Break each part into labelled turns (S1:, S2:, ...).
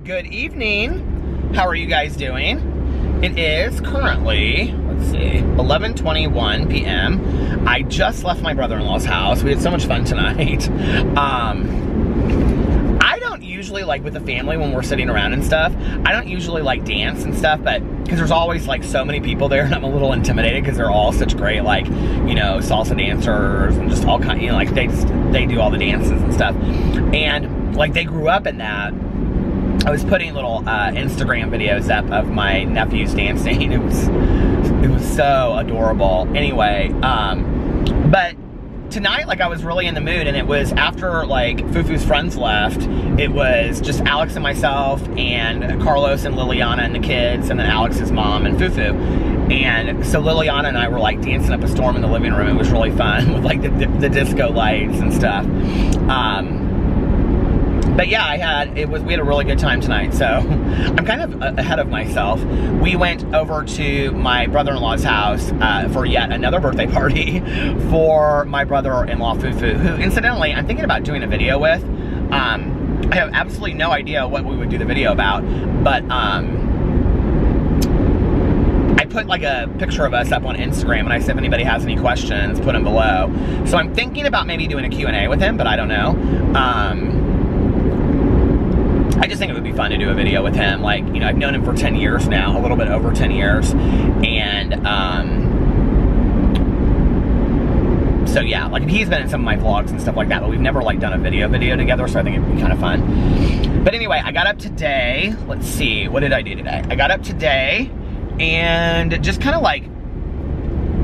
S1: Good evening. How are you guys doing? It is currently, let's see, 11:21 p.m. I just left my brother-in-law's house. We had so much fun tonight. I don't usually, like, with the family when we're sitting around and stuff, I don't usually, like, dance and stuff, but because there's always, like, so many people there, and I'm a little intimidated because they're all such great, like, you know, salsa dancers and just all kind, you know, like, they do all the dances and stuff. And, like, they grew up in that. I was putting little Instagram videos up of my nephews dancing. It was so adorable. Anyway, but tonight, like, I was really in the mood, and it was after, like, Fufu's friends left. It was just Alex and myself, and Carlos and Liliana and the kids, and then Alex's mom and Fufu. And so Liliana and I were, like, dancing up a storm in the living room. It was really fun with, like, the disco lights and stuff. But yeah, we had a really good time tonight, so I'm kind of ahead of myself. We went over to my brother-in-law's house for yet another birthday party for my brother-in-law Fufu, who incidentally I'm thinking about doing a video with. I have absolutely no idea what we would do the video about, but I put like a picture of us up on Instagram, and I said if anybody has any questions, put them below. So I'm thinking about maybe doing a Q&A with him, but I don't know. I just think it would be fun to do a video with him. Like, you know, I've known him for 10 years now, a little bit over 10 years. And, so yeah, like, he's been in some of my vlogs and stuff like that, but we've never, like, done a video together, so I think it'd be kind of fun. But anyway, I got up today. Let's see, what did I do today? I got up today and just kind of, like,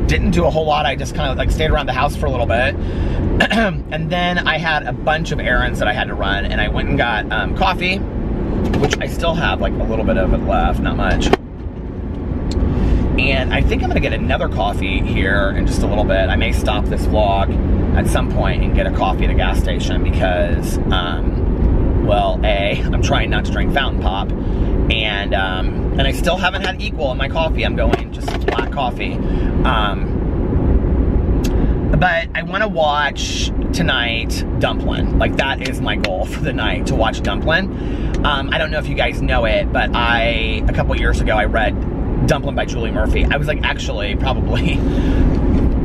S1: didn't do a whole lot. I just kind of, like, stayed around the house for a little bit. And then I had a bunch of errands that I had to run, and I went and got coffee, which I still have, like, a little bit of it left, not much. And I think I'm gonna get another coffee here in just a little bit. I may stop this vlog at some point and get a coffee at a gas station because, well, I'm trying not to drink Fountain Pop, and I still haven't had Equal in my coffee. I'm going just black coffee. But I want to watch tonight Dumplin'. Like, that is my goal for the night, to watch Dumplin'. I don't know if you guys know it, but a couple years ago, I read Dumplin' by Julie Murphy. I was, like, actually probably,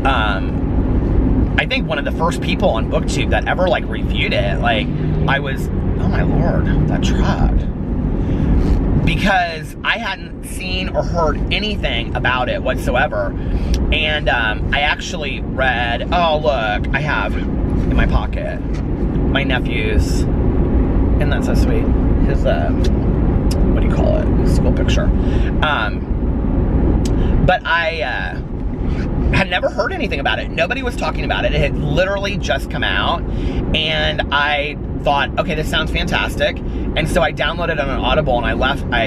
S1: I think one of the first people on BookTube that ever, like, reviewed it. Like, I was, oh my Lord, that truck. Because I hadn't seen or heard anything about it whatsoever. And I actually read, oh look, I have in my pocket my nephew's, and that's so sweet, his, what do you call it, his school picture. But I had never heard anything about it. Nobody was talking about it. It had literally just come out, and I thought, okay, this sounds fantastic. And so I downloaded it on an Audible, and I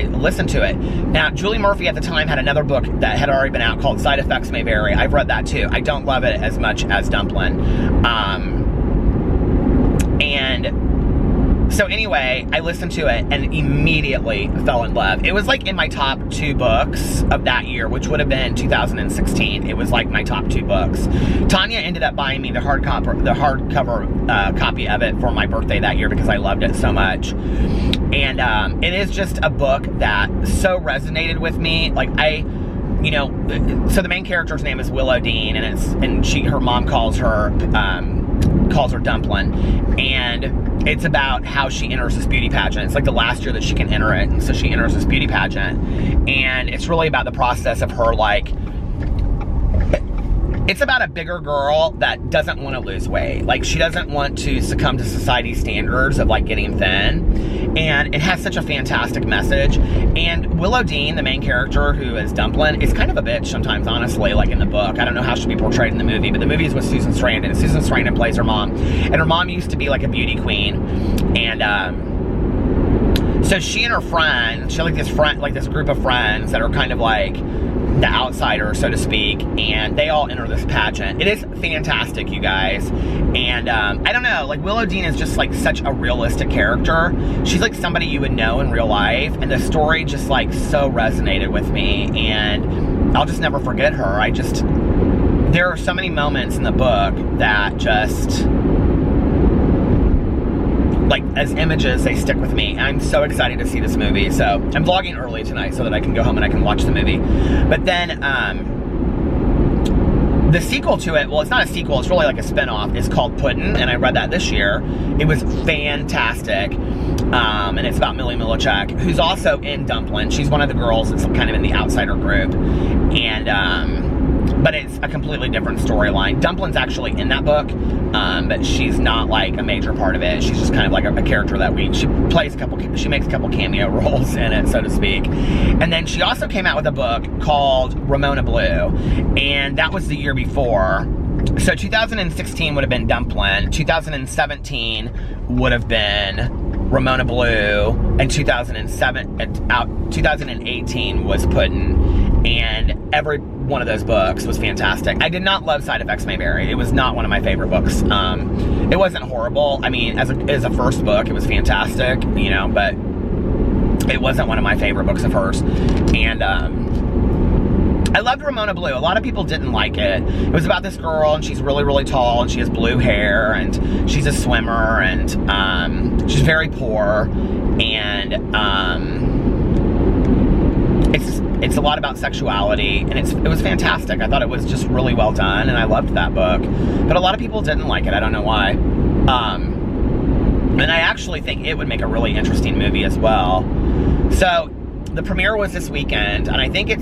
S1: listened to it. Now, Julie Murphy at the time had another book that had already been out called Side Effects May Vary. I've read that too. I don't love it as much as Dumplin'. And so anyway, I listened to it and immediately fell in love. It was like in my top 2 books of that year, which would have been 2016. It was like my top 2 books. Tanya ended up buying me the hardcover copy of it for my birthday that year because I loved it so much. And it is just a book that so resonated with me. Like, you know, so the main character's name is Willow Dean, and her mom calls her Dumplin', and it's about how she enters this beauty pageant. It's like the last year that she can enter it, and so she enters this beauty pageant, and it's really about the process of her, like, it's about a bigger girl that doesn't want to lose weight. Like, she doesn't want to succumb to society's standards of, like, getting thin. And it has such a fantastic message. And Willow Dean, the main character, who is Dumplin', is kind of a bitch sometimes, honestly, like in the book. I don't know how she'll be portrayed in the movie, but the movie is with Susan Sarandon. And Susan Sarandon plays her mom. And her mom used to be, like, a beauty queen. And, so she and her friends, she had, like, this group of friends that are kind of like the outsiders, so to speak, and they all enter this pageant. It is fantastic, you guys. And I don't know, like, Willow Dean is just, like, such a realistic character. She's like somebody you would know in real life, and the story just, like, so resonated with me, and I'll just never forget her. There are so many moments in the book that just like, as images, they stick with me. I'm so excited to see this movie. So I'm vlogging early tonight so that I can go home and I can watch the movie. But then the sequel to it, well, it's not a sequel, it's really like a spinoff, is called Puddin', and I read that this year. It was fantastic. And it's about Millie Milichek, who's also in Dumplin'. She's one of the girls that's kind of in the outsider group. And but it's a completely different storyline. Dumplin's actually in that book, but she's not like a major part of it. She's just kind of like a character that she makes a couple cameo roles in it, so to speak. And then she also came out with a book called Ramona Blue, and that was the year before. So 2016 would have been Dumplin', 2017 would have been Ramona Blue, and 2018 was Puddin', and every one of those books was fantastic. I did not love Side Effects May Vary. It was not one of my favorite books. It wasn't horrible. I mean, as a first book, it was fantastic, you know, but it wasn't one of my favorite books of hers. And I loved Ramona Blue. A lot of people didn't like it. It was about this girl, and she's really, really tall, and she has blue hair, and she's a swimmer, and she's very poor, and it's a lot about sexuality, and it was fantastic. I thought it was just really well done, and I loved that book. But a lot of people didn't like it. I don't know why. And I actually think it would make a really interesting movie as well. So the premiere was this weekend, and I think it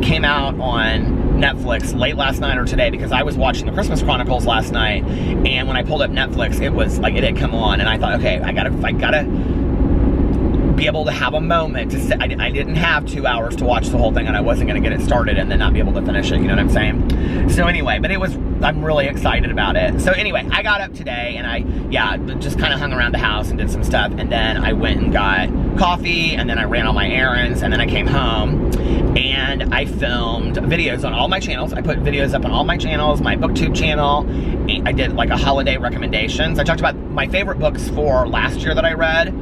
S1: came out on Netflix late last night or today, because I was watching the Christmas Chronicles last night, and when I pulled up Netflix, it was like, it had come on, and I thought, okay, I gotta be able to have a moment to sit. I didn't have 2 hours to watch the whole thing, and I wasn't gonna get it started and then not be able to finish it, you know what I'm saying? So anyway, but I'm really excited about it. So anyway, I got up today, and I just kind of hung around the house and did some stuff, and then I went and got coffee, and then I ran all my errands, and then I came home, and I filmed videos on all my channels. I put videos up on all my channels, my BookTube channel. I did like a holiday recommendations. I talked about my favorite books for last year that I read,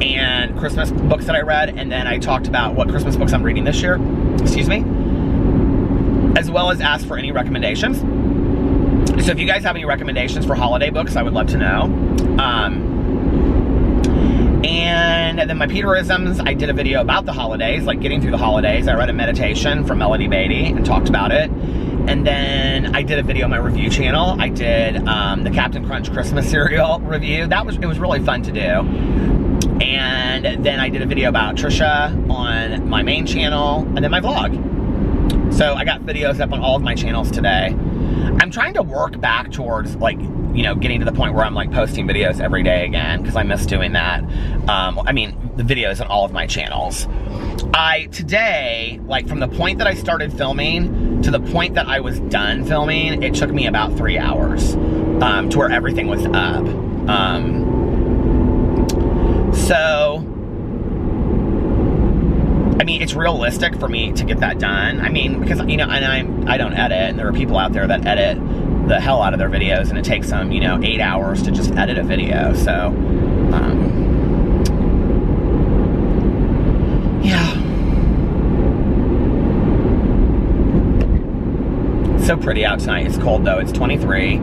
S1: and Christmas books that I read, and then I talked about what Christmas books I'm reading this year, excuse me, as well as asked for any recommendations. So if you guys have any recommendations for holiday books, I would love to know. And then my Peterisms, I did a video about the holidays, like getting through the holidays. I read a meditation from Melody Beatty and talked about it. And then I did a video on my review channel. I did the Captain Crunch Christmas cereal review. It was really fun to do. And then I did a video about Trisha on my main channel, and then my vlog. So I got videos up on all of my channels today. I'm trying to work back towards, like, you know, getting to the point where I'm like posting videos every day again, because I miss doing that. I mean, the videos on all of my channels. Today, like, from the point that I started filming to the point that I was done filming, it took me about 3 hours to where everything was up. So, I mean, it's realistic for me to get that done. I mean, because, you know, and I don't edit, and there are people out there that edit the hell out of their videos, and it takes them, you know, 8 hours to just edit a video. So, yeah. It's so pretty out tonight. It's cold though. It's 23,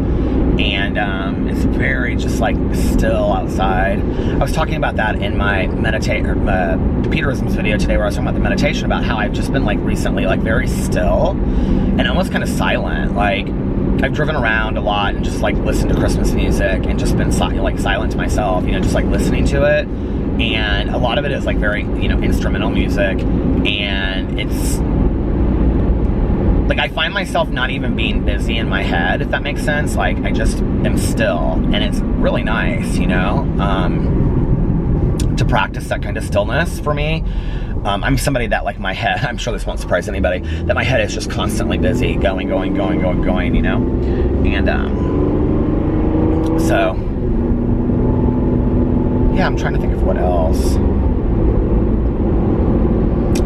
S1: and it's very just like still outside. I was talking about that in my Peterisms video today, where I was talking about the meditation, about how I've just been like recently like very still and almost kind of silent. Like, I've driven around a lot and just like listened to Christmas music and just been like silent to myself, you know, just like listening to it. And a lot of it is like very, you know, instrumental music, and it's like I find myself not even being busy in my head, if that makes sense. Like, I just am still, and it's really nice, you know, to practice that kind of stillness for me. I'm somebody that, like, my head, I'm sure this won't surprise anybody, that my head is just constantly busy, going, you know? And, so, yeah, I'm trying to think of what else.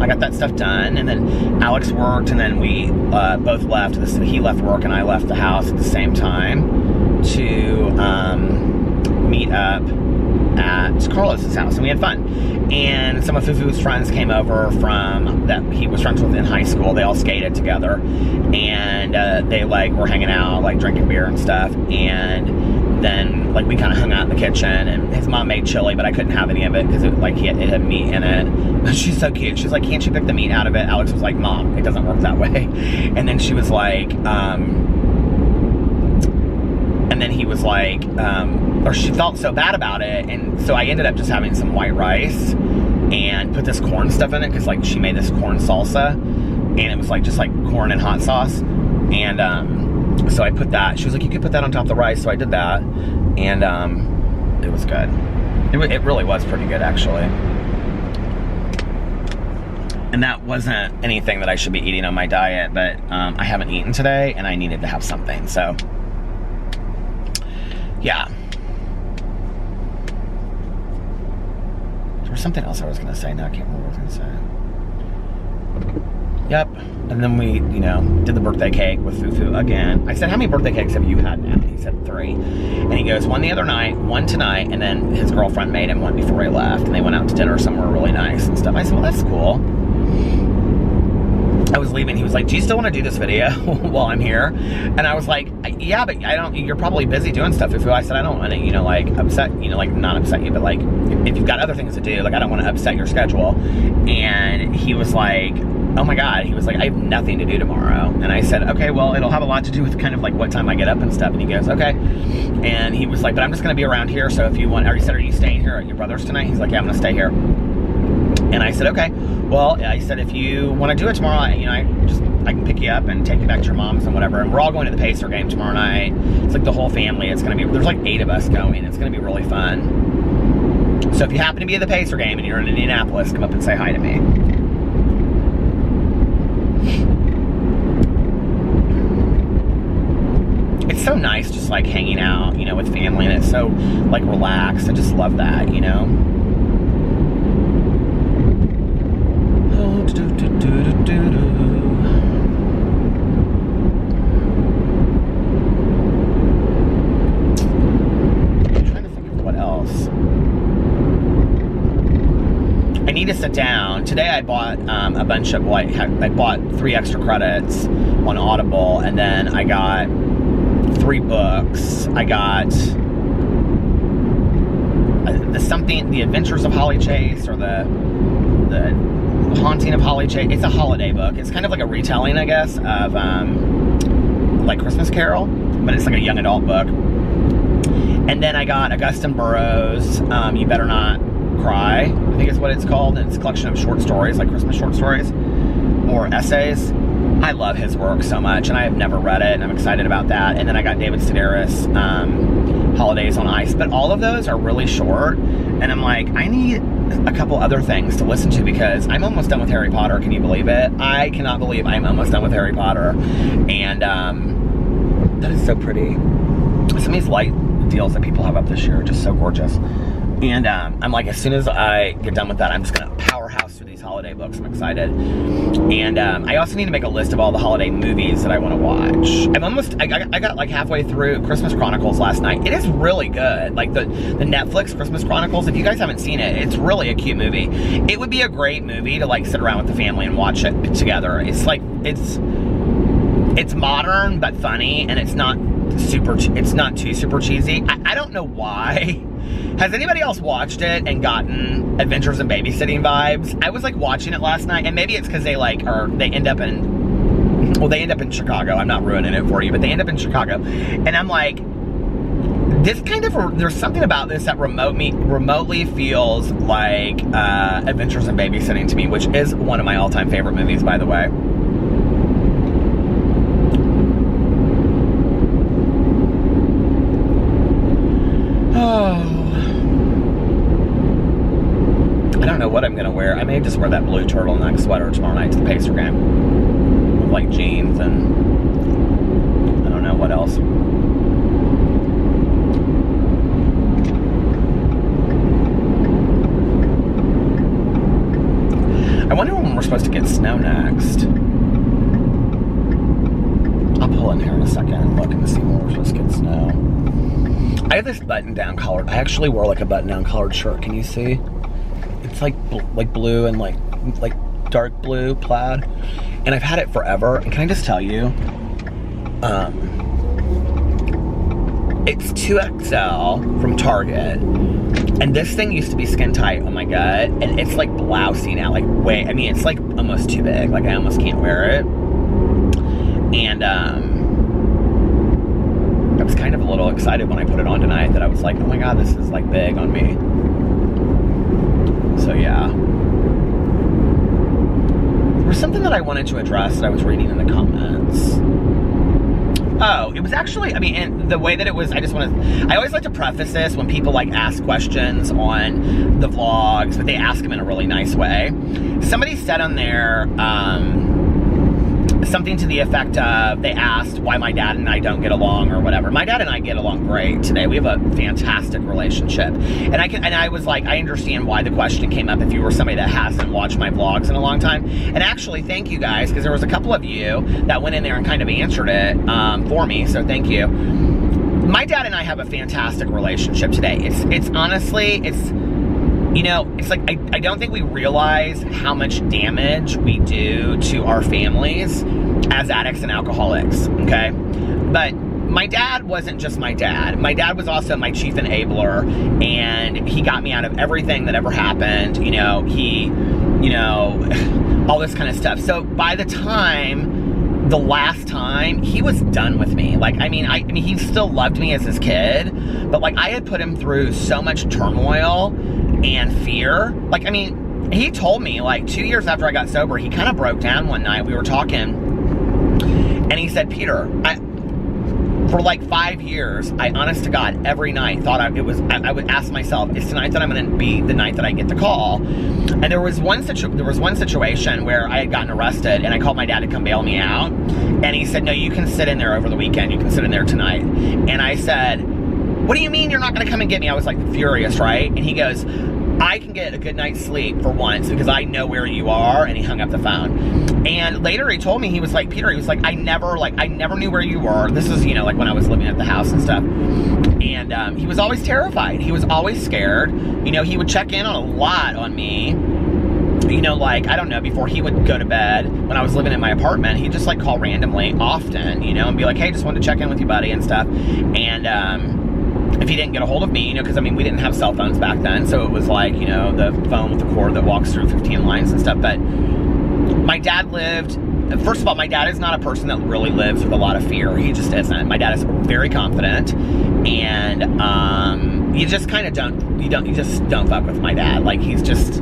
S1: I got that stuff done, and then Alex worked, and then we both left. He left work, and I left the house at the same time to meet up at Carlos's house, and we had fun. And some of Fufu's friends came over that he was friends with in high school. They all skated together, and they like were hanging out, like drinking beer and stuff. And then like we kind of hung out in the kitchen, and his mom made chili, but I couldn't have any of it because it had meat in it. But she's so cute. She's like, can't you pick the meat out of it? Alex was like, Mom, it doesn't work that way. And then she was like, and then he was like, or she felt so bad about it, and so I ended up just having some white rice and put this corn stuff in it, because like she made this corn salsa, and it was like just like corn and hot sauce, and so I put that. She was like, you could put that on top of the rice, so I did that, and it was good. It really was pretty good, actually. And that wasn't anything that I should be eating on my diet, but I haven't eaten today, and I needed to have something, so yeah. There was something else I was going to say. Now I can't remember what I was going to say. Yep. And then we, did the birthday cake with Fufu again. I said, how many birthday cakes have you had now? He said 3. And he goes, 1 the other night, 1 tonight, and then his girlfriend made him 1 before he left. And they went out to dinner somewhere really nice and stuff. I said, well, that's cool. I was leaving. He was like, do you still want to do this video while I'm here? And I was like, yeah, but you're probably busy doing stuff. Fufu. I said, I don't want to, like upset, like not upset you, but like if you've got other things to do, like I don't want to upset your schedule. And he was like, oh my God. He was like, I have nothing to do tomorrow. And I said, okay, well, it'll have a lot to do with kind of like what time I get up and stuff. And he goes, okay. And he was like, but I'm just going to be around here. So if you want, or he said, are you staying here at your brother's tonight? He's like, yeah, I'm going to stay here. And I said, okay. Well, I said, if you want to do it tomorrow, I can pick you up and take you back to your mom's and whatever. And we're all going to the Pacer game tomorrow night. It's like the whole family. It's going to be, there's like 8 of us going. It's going to be really fun. So if you happen to be at the Pacer game and you're in Indianapolis, come up and say hi to me. It's so nice just like hanging out, with family, and it's so like relaxed. I just love that, I need to sit down. Today I bought a bunch of, I bought 3 extra credits on Audible, and then I got 3 books. I got The Adventures of Holly Chase, or the Haunting of Holly Chase. It's a holiday book. It's kind of like a retelling, I guess, of like Christmas Carol, but it's like a young adult book. And then I got Augustin Burroughs' You Better Not Cry, I think is what it's called. And it's a collection of short stories, like Christmas short stories or essays. I love his work so much, and I have never read it, and I'm excited about that. And then I got David Sedaris' Holidays on Ice. But all of those are really short, and I'm like, I need a couple other things to listen to, because I'm almost done with Harry Potter. Can you believe it? I cannot believe I'm almost done with Harry Potter. And that is so pretty. Some of these light deals that people have up this year are just so gorgeous. And I'm like, as soon as I get done with that, I'm just going to powerhouse through these holiday books. I'm excited. And I also need to make a list of all the holiday movies that I want to watch. I got like halfway through Christmas Chronicles last night. It is really good. Like the Netflix Christmas Chronicles, if you guys haven't seen it, it's really a cute movie. It would be a great movie to like sit around with the family and watch it together. It's like, it's modern but funny, and it's not too super cheesy. I don't know why. Has anybody else watched it and gotten Adventures in Babysitting vibes? I was like watching it last night, and maybe it's because they end up in Chicago. I'm not ruining it for you, but they end up in Chicago. And I'm like, there's something about this that remotely feels like Adventures in Babysitting to me, which is one of my all-time favorite movies, by the way. I don't know what I'm gonna wear. I may just wear that blue turtleneck sweater tomorrow night to the Pacer game with like jeans and I don't know what else. I wonder when we're supposed to get snow next. I'll pull in here in a second and look and see when we're supposed to get snow. I have this button-down collared. I actually wore like a button-down collared shirt. Can you see? It's like blue and like dark blue plaid, and I've had it forever. And can I just tell you, It's 2XL from Target. And this thing used to be skin tight on my gut. And it's like blousy now. Like, I mean, it's like almost too big. Like, I almost can't wear it. And, I was kind of a little excited when I put it on tonight that I was like, oh my God, this is like big on me. So yeah. There was something that I wanted to address that I was reading in the comments. Oh, it was actually, I mean, and the way that it was, I always like to preface this when people like ask questions on the vlogs, but they ask them in a really nice way. Somebody said on there, something to the effect of, they asked why my dad and I don't get along or whatever. My dad and I get along great today. We have a fantastic relationship. And I was like, I understand why the question came up if you were somebody that hasn't watched my vlogs in a long time. And actually, thank you guys, because there was a couple of you that went in there and kind of answered it for me, so thank you. My dad and I have a fantastic relationship today. It's honestly, you know, it's like, I don't think we realize how much damage we do to our families as addicts and alcoholics, okay? But my dad wasn't just my dad. My dad was also my chief enabler, and he got me out of everything that ever happened. You know, all this kind of stuff. So by the last time, he was done with me. Like, I mean, he still loved me as his kid, but like, I had put him through so much turmoil and fear. Like, I mean, he told me, like, 2 years after I got sober, he kind of broke down one night. We were talking, and he said, Peter, for like 5 years, I, honest to God, every night thought I would ask myself, is tonight that I'm going to be the night that I get the call? And there was one situation where I had gotten arrested, and I called my dad to come bail me out, and he said, no, you can sit in there over the weekend. You can sit in there tonight. And I said, what do you mean you're not going to come and get me? I was like furious, right? And he goes, I can get a good night's sleep for once because I know where you are. And he hung up the phone. And later he told me, he was like, Peter, he was like, I never knew where you were. This is, you know, like when I was living at the house and stuff. And he was always terrified. He was always scared. You know, he would check in on a lot on me. You know, like, I don't know, before he would go to bed, when I was living in my apartment, he'd just like call randomly often, you know, and be like, hey, just wanted to check in with you, buddy, and stuff. And, if he didn't get a hold of me, you know, because I mean, we didn't have cell phones back then, so it was like, you know, the phone with the cord that walks through 15 lines and stuff. But my dad lived, first of all, my dad is not a person that really lives with a lot of fear. He just isn't. My dad is very confident, and you just kind of you just don't fuck with my dad. Like, he's just,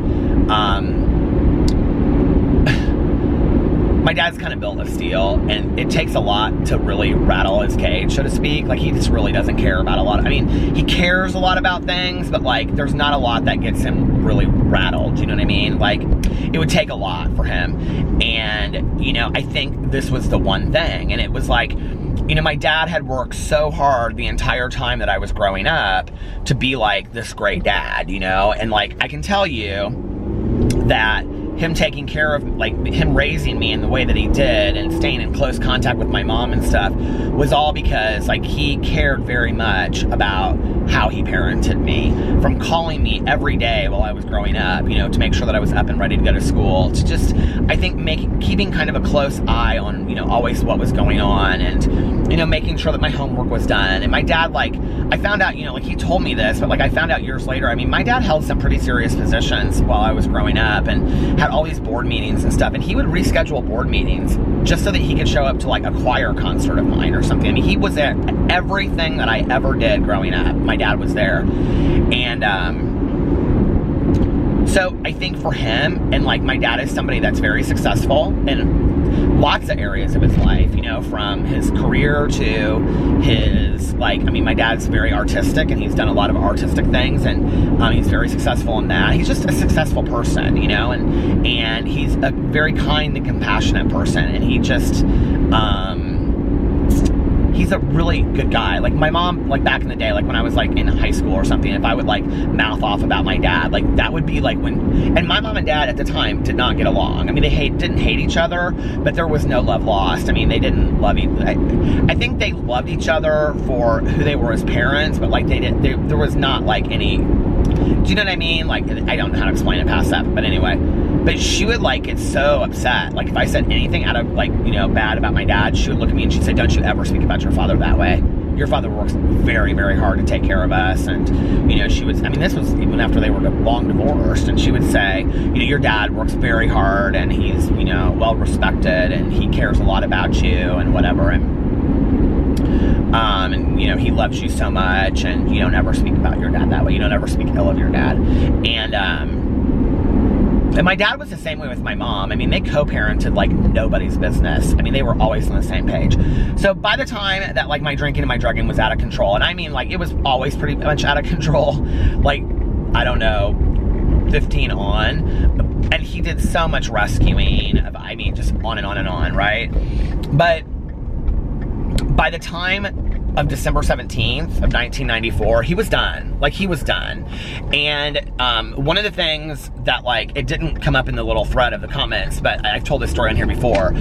S1: my dad's kind of built of steel, and it takes a lot to really rattle his cage, so to speak. Like, he just really doesn't care about a lot. I mean, he cares a lot about things, but like, there's not a lot that gets him really rattled. You know what I mean? Like, it would take a lot for him. And, you know, I think this was the one thing. And it was like, you know, my dad had worked so hard the entire time that I was growing up to be like this great dad, you know? And like, I can tell you that him taking care of, like, him raising me in the way that he did and staying in close contact with my mom and stuff was all because, like, he cared very much about how he parented me, from calling me every day while I was growing up, you know, to make sure that I was up and ready to go to school, to just, I think, keeping kind of a close eye on, you know, always what was going on, and, you know, making sure that my homework was done. And my dad, like, I found out, you know, like, he told me this, but like, I found out years later, I mean, my dad held some pretty serious positions while I was growing up, and had all these board meetings and stuff, and he would reschedule board meetings just so that he could show up to like a choir concert of mine or something. I mean, he was at everything that I ever did growing up. My dad was there. And so I think for him, and like, my dad is somebody that's very successful in lots of areas of his life, you know, from his career to his, like, I mean, my dad's very artistic, and he's done a lot of artistic things, and he's very successful in that. He's just a successful person, you know, and he's a very kind and compassionate person, and he just, he's a really good guy. Like, my mom, like, back in the day, like, when I was, like, in high school or something, if I would, like, mouth off about my dad, like, that would be, like, when, and my mom and dad at the time did not get along. I mean, they didn't hate each other, but there was no love lost. I mean, they didn't love each other. I think they loved each other for who they were as parents, but, like, there was not, like, any, do you know what I mean? Like, I don't know how to explain it past that, but anyway. But she would, like, get so upset. Like, if I said anything out of, like, you know, bad about my dad, she would look at me and she'd say, don't you ever speak about your father that way. your father works very, very hard to take care of us. And, you know, she would, I mean, this was even after they were long divorced, and she would say, you know, your dad works very hard, and he's, you know, well respected, and he cares a lot about you and whatever. And you know, he loves you so much, and you don't ever speak about your dad that way. You don't ever speak ill of your dad. And my dad was the same way with my mom. I mean, they co-parented like nobody's business. I mean, they were always on the same page. So by the time that like my drinking and my drugging was out of control, and I mean like it was always pretty much out of control, like, I don't know, 15 on, and he did so much rescuing of, I mean, just on and on and on, right? But by the time of December 17th of 1994, he was done. Like, he was done. And one of the things that, like, it didn't come up in the little thread of the comments, but I've told this story on here before.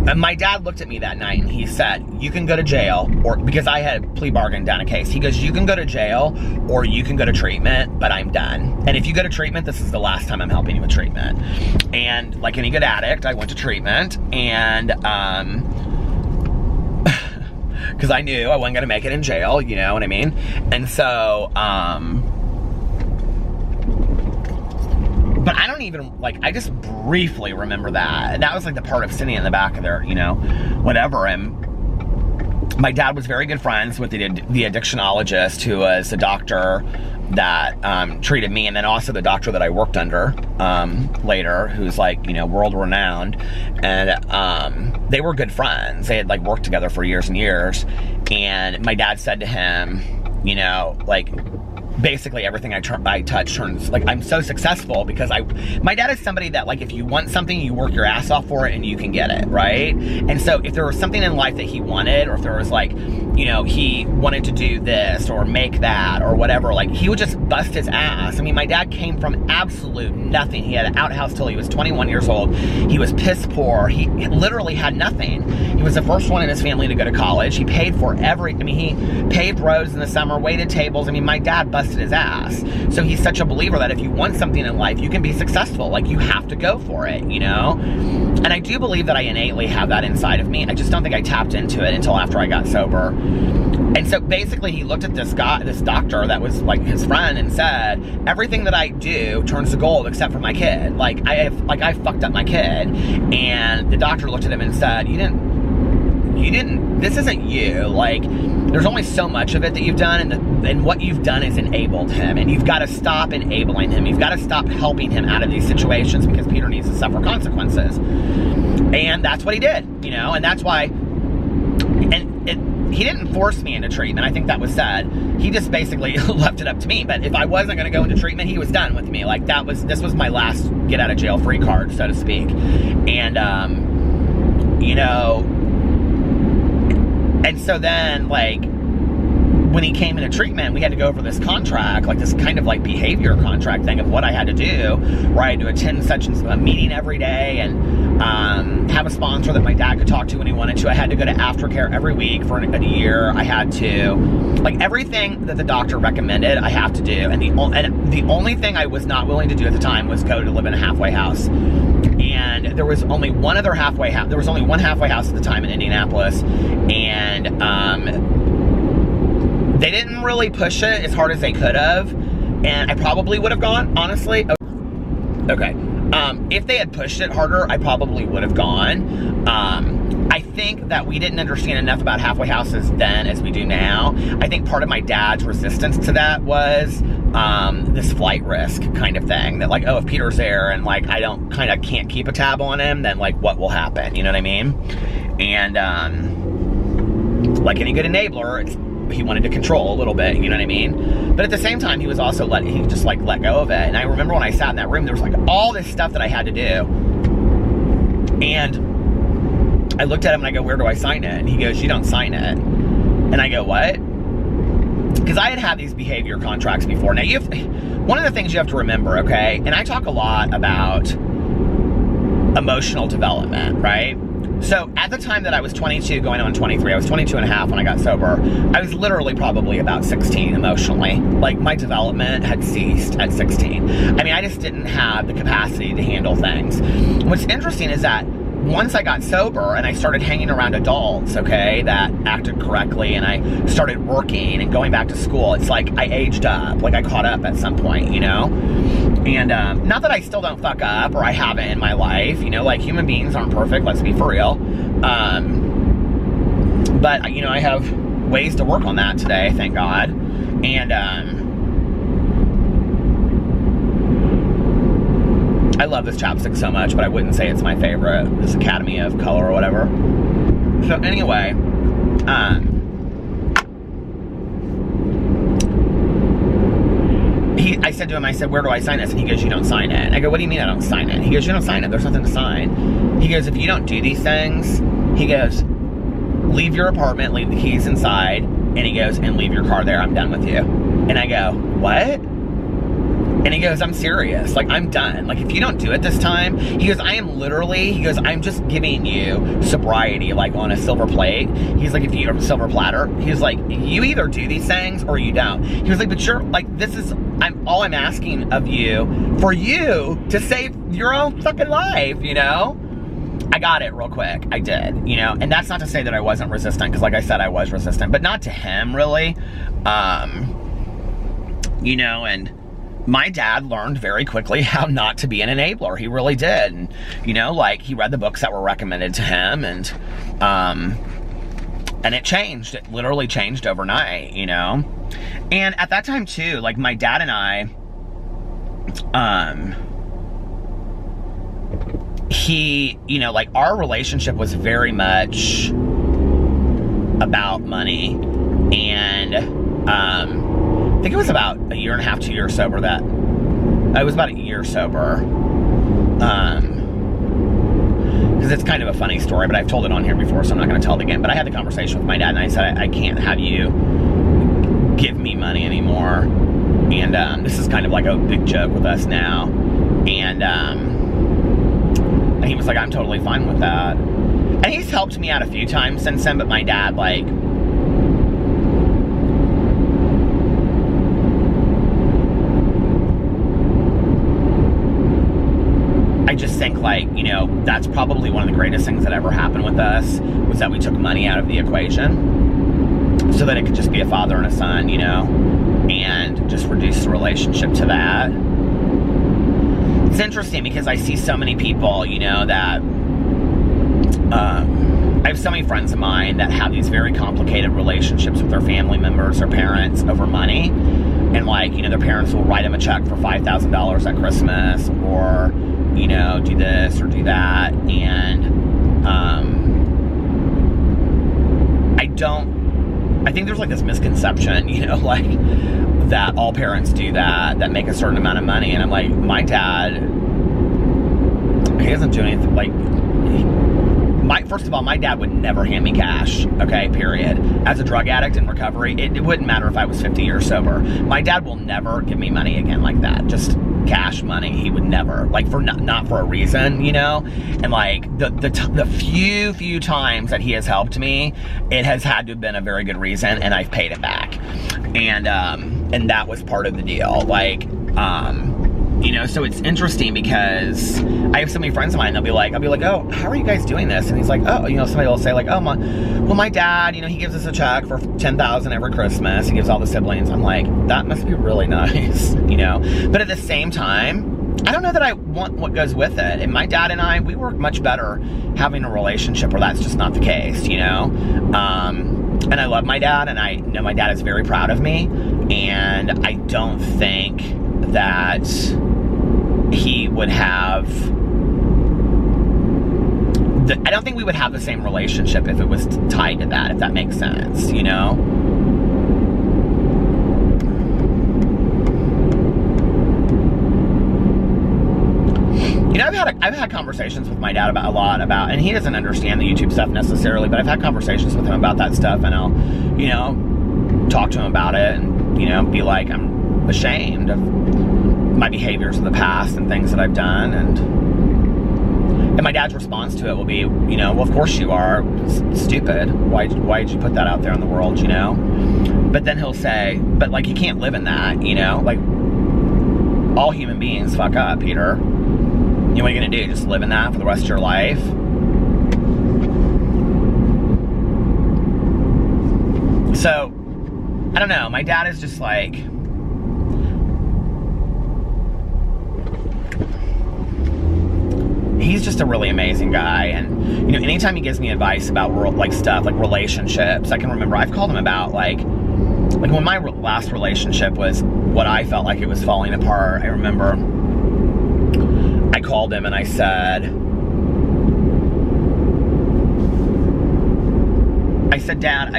S1: And my dad looked at me that night and he said, you can go to jail, or, because I had plea bargained down a case. He goes, you can go to jail or you can go to treatment, but I'm done. And if you go to treatment, this is the last time I'm helping you with treatment. And like any good addict, I went to treatment, and because I knew I wasn't going to make it in jail, you know what I mean? And so, but I don't even, like, I just briefly remember that. And that was like the part of sitting in the back of there, you know, whatever. And my dad was very good friends with the addictionologist, who was the doctor that treated me, and then also the doctor that I worked under later, who's like, you know, world renowned. And they were good friends. They had like worked together for years and years. And my dad said to him, you know, like, basically everything I touch turns, like, I'm so successful because my dad is somebody that, like, if you want something, you work your ass off for it and you can get it, right? And so if there was something in life that he wanted, or if there was like, you know, he wanted to do this or make that or whatever, like, he would just bust his ass. I mean, my dad came from absolute nothing. He had an outhouse till he was 21 years old. He was piss poor. He literally had nothing. He was the first one in his family to go to college. He paid for I mean, he paved roads in the summer, waited tables. I mean, my dad busted his ass. So he's such a believer that if you want something in life, you can be successful. Like, you have to go for it, you know? And I do believe that I innately have that inside of me. I just don't think I tapped into it until after I got sober. And so basically he looked at this doctor that was like his friend, and said, everything that I do turns to gold except for my kid. Like, I fucked up my kid. And the doctor looked at him and said, this isn't you. Like, there's only so much of it that you've done, and what you've done is enabled him, and you've got to stop enabling him. You've got to stop helping him out of these situations, because Peter needs to suffer consequences. And that's what he did, you know, and that's why, he didn't force me into treatment. I think that was said. He just basically left it up to me. But if I wasn't going to go into treatment, he was done with me. Like, this was my last get out of jail free card, so to speak. And, you know, and so then, like, when he came into treatment, we had to go over this contract, like this kind of like behavior contract thing of what I had to do, where I had to attend such a meeting every day, and have a sponsor that my dad could talk to when he wanted to. I had to go to aftercare every week for a year. I had to, like, everything that the doctor recommended, I have to do. And the only thing I was not willing to do at the time was go to live in a halfway house. And there was only one other halfway house. There was only one halfway house at the time in Indianapolis, and they didn't really push it as hard as they could have, and I probably would have gone, honestly. Okay. If they had pushed it harder, I probably would have gone. I think that we didn't understand enough about halfway houses then as we do now. I think part of my dad's resistance to that was this flight risk kind of thing. That, like, oh, if Peter's there and, like, I can't keep a tab on him, then, like, what will happen? You know what I mean? And, like any good enabler, he wanted to control a little bit, you know what I mean? But at the same time, he was also he just like let go of it. And I remember when I sat in that room, there was like all this stuff that I had to do. And I looked at him and I go, where do I sign it? And he goes, you don't sign it. And I go, what? Because I had these behavior contracts before. Now, one of the things you have to remember, okay, and I talk a lot about emotional development, right? So at the time that I was 22 going on 23, I was 22 and a half when I got sober. I was literally probably about 16 emotionally. Like, my development had ceased at 16. I mean, I just didn't have the capacity to handle things. What's interesting is that once I got sober and I started hanging around adults, okay, that acted correctly, and I started working and going back to school, it's like I aged up, like I caught up at some point, you know? And not that I still don't fuck up, or I haven't in my life, you know, like human beings aren't perfect, let's be for real. But, you know, I have ways to work on that today, thank God. And I love this chapstick so much, but I wouldn't say it's my favorite. This Academy of Color or whatever. So anyway, I said to him, I said, where do I sign this? And he goes, you don't sign it. And I go, what do you mean I don't sign it? He goes, you don't sign it. There's nothing to sign. He goes, if you don't do these things, he goes, leave your apartment, leave the keys inside, and he goes, and leave your car there. I'm done with you. And I go, what? And he goes, I'm serious. Like, I'm done. Like, if you don't do it this time, he goes, I am literally, he goes, I'm just giving you sobriety, like, on a silver plate. He's like, if you, a silver platter. He's like, you either do these things or you don't. He was like, but you're, like, this is, all I'm asking of you, for you to save your own fucking life, you know? I got it real quick. I did, you know? And that's not to say that I wasn't resistant, because like I said, I was resistant, but not to him, really. You know, and my dad learned very quickly how not to be an enabler. He really did. And, you know, like, he read the books that were recommended to him, and it changed. It literally changed overnight, you know? And at that time, too, like, my dad and I, you know, like, our relationship was very much about money. And, I think it was about a year and a half, 2 years sober that, it was about a year sober. Because it's kind of a funny story, but I've told it on here before, so I'm not going to tell it again. But I had the conversation with my dad, and I said, I can't have you give me money anymore. And this is kind of like a big joke with us now. And he was like, I'm totally fine with that. And he's helped me out a few times since then, but my dad, like, I just think, like, you know, that's probably one of the greatest things that ever happened with us, was that we took money out of the equation so that it could just be a father and a son, you know, and just reduce the relationship to that. It's interesting because I see so many people, you know, that, I have so many friends of mine that have these very complicated relationships with their family members or parents over money. And, like, you know, their parents will write them a check for $5,000 at Christmas, or, you know, do this or do that. And I think there's, like, this misconception, you know, like, that all parents do that make a certain amount of money. And I'm like, my dad, he doesn't do anything, like, first of all, my dad would never hand me cash, okay, period. As a drug addict in recovery, it wouldn't matter if I was 50 years sober. My dad will never give me money again like that, just cash money. He would never, like, for not for a reason, you know? And, like, the few times that he has helped me, it has had to have been a very good reason, and I've paid it back. And that was part of the deal. Like, you know, so it's interesting because I have so many friends of mine, I'll be like, oh, how are you guys doing this? And he's like, oh, you know, somebody will say, like, oh, my dad, you know, he gives us a check for $10,000 every Christmas. He gives all the siblings. I'm like, that must be really nice, you know? But at the same time, I don't know that I want what goes with it. And my dad and I, we work much better having a relationship where that's just not the case, you know? And I love my dad, and I know my dad is very proud of me. And I don't think that he would have, I don't think we would have the same relationship if it was tied to that, if that makes sense, you know? You know, I've had conversations with my dad about a lot about, and he doesn't understand the YouTube stuff necessarily, but I've had conversations with him about that stuff, and I'll, you know, talk to him about it, and, you know, be like, I'm ashamed of my behaviors in the past and things that I've done. And my dad's response to it will be, you know, well, of course you are. It's stupid. Why did you put that out there in the world, you know? But then he'll say, but, like, you can't live in that, you know? Like, all human beings fuck up, Peter. You know what are you gonna do? Just live in that for the rest of your life? I don't know, my dad is just like, he's just a really amazing guy. And, you know, anytime he gives me advice about stuff, like relationships, I can remember I've called him about, like when my last relationship was what I felt like it was falling apart, I remember I called him and I said, Dad,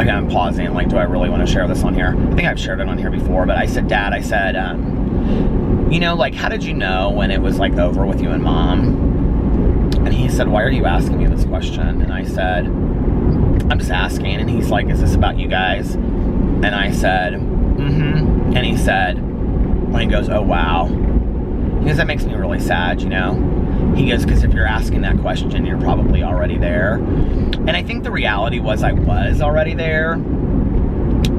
S1: okay, I'm pausing, like, do I really want to share this on here? I think I've shared it on here before, but I said, Dad, you know, like, how did you know when it was, like, over with you and Mom? And he said, why are you asking me this question? And I said, I'm just asking. And he's like, is this about you guys? And I said, mm-hmm. And he said, when he goes, oh, wow. He goes, that makes me really sad, you know? He goes, because if you're asking that question, you're probably already there. And I think the reality was I was already there,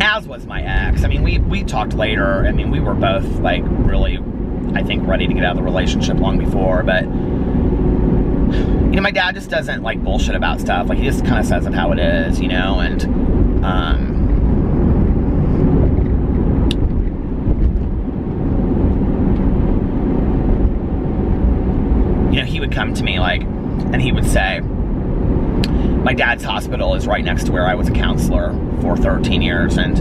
S1: as was my ex. I mean, we talked later. I mean, we were both, like, really, I think, ready to get out of the relationship long before. But, you know, my dad just doesn't, like, bullshit about stuff. Like, he just kind of says it how it is, you know? And, you know, he would come to me, like, and he would say, my dad's hospital is right next to where I was a counselor for 13 years. And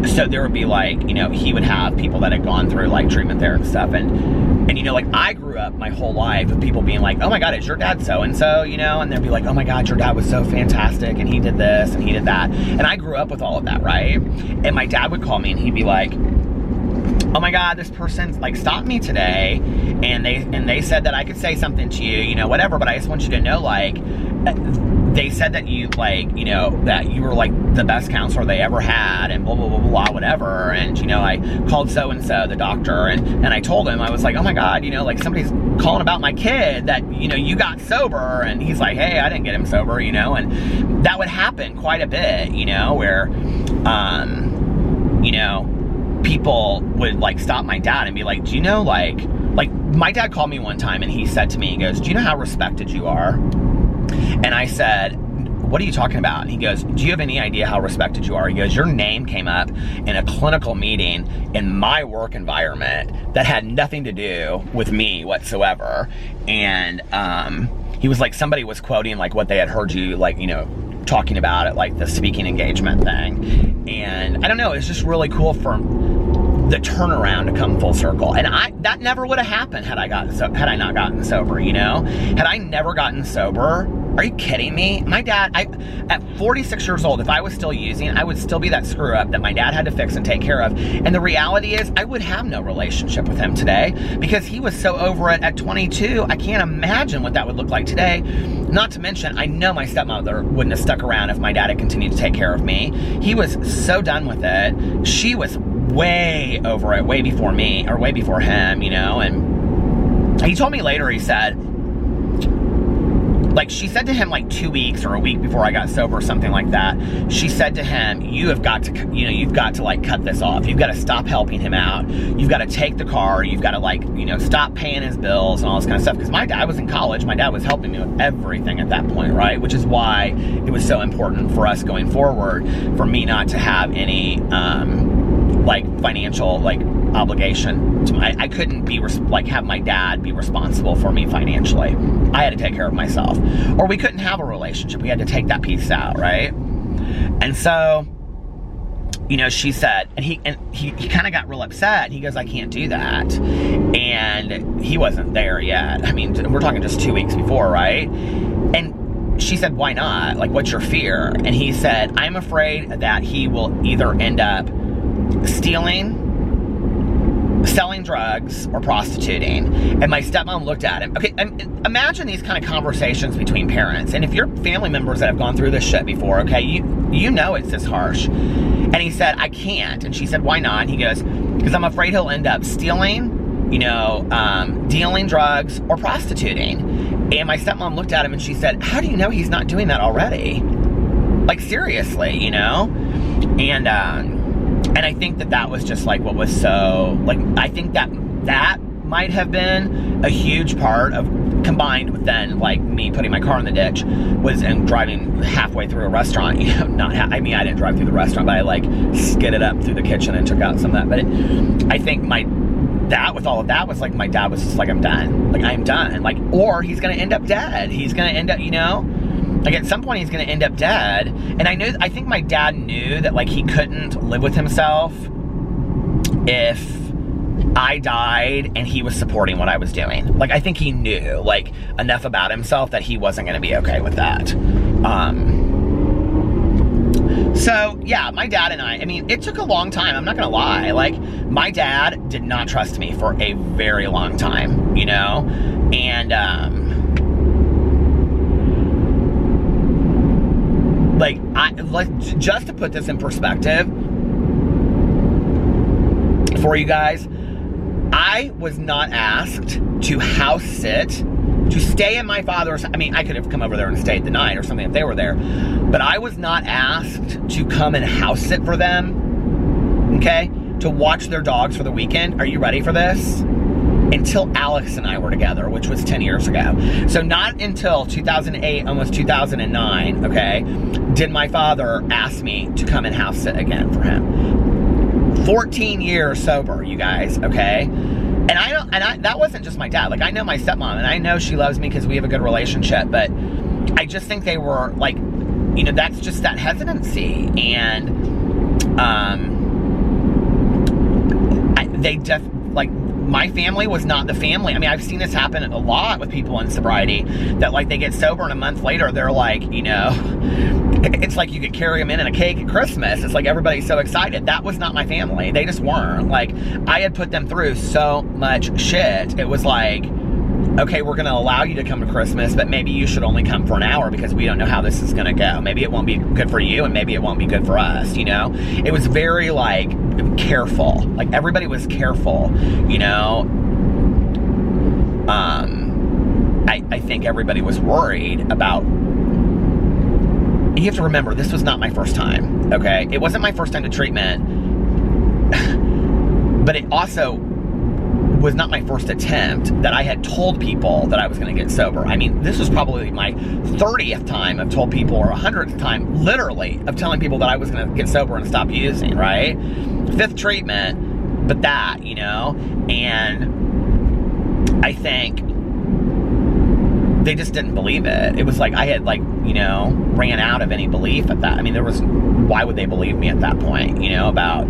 S1: so there would be, like, you know, he would have people that had gone through, like, treatment there and stuff. And you know, like, I grew up my whole life with people being like, oh my God, is your dad so-and-so, you know? And they'd be like, oh my God, your dad was so fantastic, and he did this and he did that. And I grew up with all of that, right? And my dad would call me and he'd be like, oh my God, this person's, like, stopped me today, and they said that I could say something to you, you know, whatever, but I just want you to know, like, they said that you, like, you know, that you were, like, the best counselor they ever had, and blah, blah, blah, blah, whatever. And, you know, I called so-and-so, the doctor, and I told him, I was like, oh my God, you know, like, somebody's calling about my kid that, you know, you got sober. And he's like, hey, I didn't get him sober, you know? And that would happen quite a bit, you know, where, you know, people would, like, stop my dad and be like, do you know, like my dad called me one time and he said to me, he goes, do you know how respected you are? And I said, what are you talking about? And he goes, do you have any idea how respected you are? He goes, your name came up in a clinical meeting in my work environment that had nothing to do with me whatsoever. And he was like, somebody was quoting, like, what they had heard you, like, you know, talking about at, like, the speaking engagement thing. And I don't know, it's just really cool for the turnaround to come full circle. And that never would have happened had I not gotten sober, you know? Had I never gotten sober, are you kidding me? My dad, at 46 years old, if I was still using, I would still be that screw up that my dad had to fix and take care of. And the reality is, I would have no relationship with him today because he was so over it at 22. I can't imagine what that would look like today. Not to mention, I know my stepmother wouldn't have stuck around if my dad had continued to take care of me. He was so done with it. She was way over it, way before me, or way before him, you know? And he told me later, he said, like, she said to him, like, 2 weeks or a week before I got sober or something like that, she said to him, you've got to, like, cut this off. You've got to stop helping him out. You've got to take the car. You've got to, like, you know, stop paying his bills and all this kind of stuff. Because my dad was in college. My dad was helping me with everything at that point, right? Which is why it was so important for us going forward, for me not to have any, like, financial, like, obligation to I couldn't be have my dad be responsible for me financially. I had to take care of myself, or we couldn't have a relationship. We had to take that piece out, right? And so, you know, she said, and he kind of got real upset. He goes, I can't do that. And he wasn't there yet. I mean, we're talking just 2 weeks before, right? And she said, why not? Like, what's your fear? And he said, I'm afraid that he will either end up stealing, selling drugs, or prostituting. And my stepmom looked at him. Okay, imagine these kind of conversations between parents. And if you're family members that have gone through this shit before, okay, you know it's this harsh. And he said, I can't. And she said, why not? And he goes, because I'm afraid he'll end up stealing, you know, dealing drugs, or prostituting. And my stepmom looked at him and she said, how do you know he's not doing that already? Like, seriously, you know? And I think that was just, like, what was so, like, I think that might have been a huge part of, combined with then like me putting my car in the ditch, was and driving halfway through a restaurant. You know, I mean, I didn't drive through the restaurant, but I like skidded up through the kitchen and took out some of that. But I think that with all of that was like, my dad was just like, I'm done. Like, I'm done. Like, or he's going to end up dead. He's going to end up, you know, like at some point he's going to end up dead. And I think my dad knew that like he couldn't live with himself if I died and he was supporting what I was doing. Like, I think he knew like enough about himself that he wasn't going to be okay with that. So yeah, my dad and I mean, it took a long time. I'm not gonna lie. Like, my dad did not trust me for a very long time, you know? And, just to put this in perspective for you guys, I was not asked to house sit, to stay in my father's, I mean, I could have come over there and stayed the night or something if they were there, but I was not asked to come and house sit for them, okay, to watch their dogs for the weekend. Are you ready for this? Until Alex and I were together, which was 10 years ago. So not until 2008, almost 2009, okay, did my father ask me to come and house sit again for him. 14 years sober, you guys, okay? And that wasn't just my dad. Like, I know my stepmom, and I know she loves me because we have a good relationship, but I just think they were like, you know, that's just that hesitancy. And they just, like, my family was not the family. I mean, I've seen this happen a lot with people in sobriety, that like they get sober and a month later they're like, you know, it's like you could carry them in a cake at Christmas. It's like everybody's so excited. That was not my family. They just weren't. Like, I had put them through so much shit. It was like, okay, we're gonna allow you to come to Christmas, but maybe you should only come for an hour because we don't know how this is gonna go. Maybe it won't be good for you, and maybe it won't be good for us, you know? It was very like careful. Like, everybody was careful, you know? I think everybody was worried about. You have to remember, this was not my first time, okay? It wasn't my first time to treatment, but it also was not my first attempt that I had told people that I was going to get sober. I mean, this was probably my 30th time I've told people, or 100th time, literally, of telling people that I was going to get sober and stop using, right? 5th treatment, but that, you know? And I think they just didn't believe it. It was like I had, like, you know, ran out of any belief at that. I mean, why would they believe me at that point, you know, about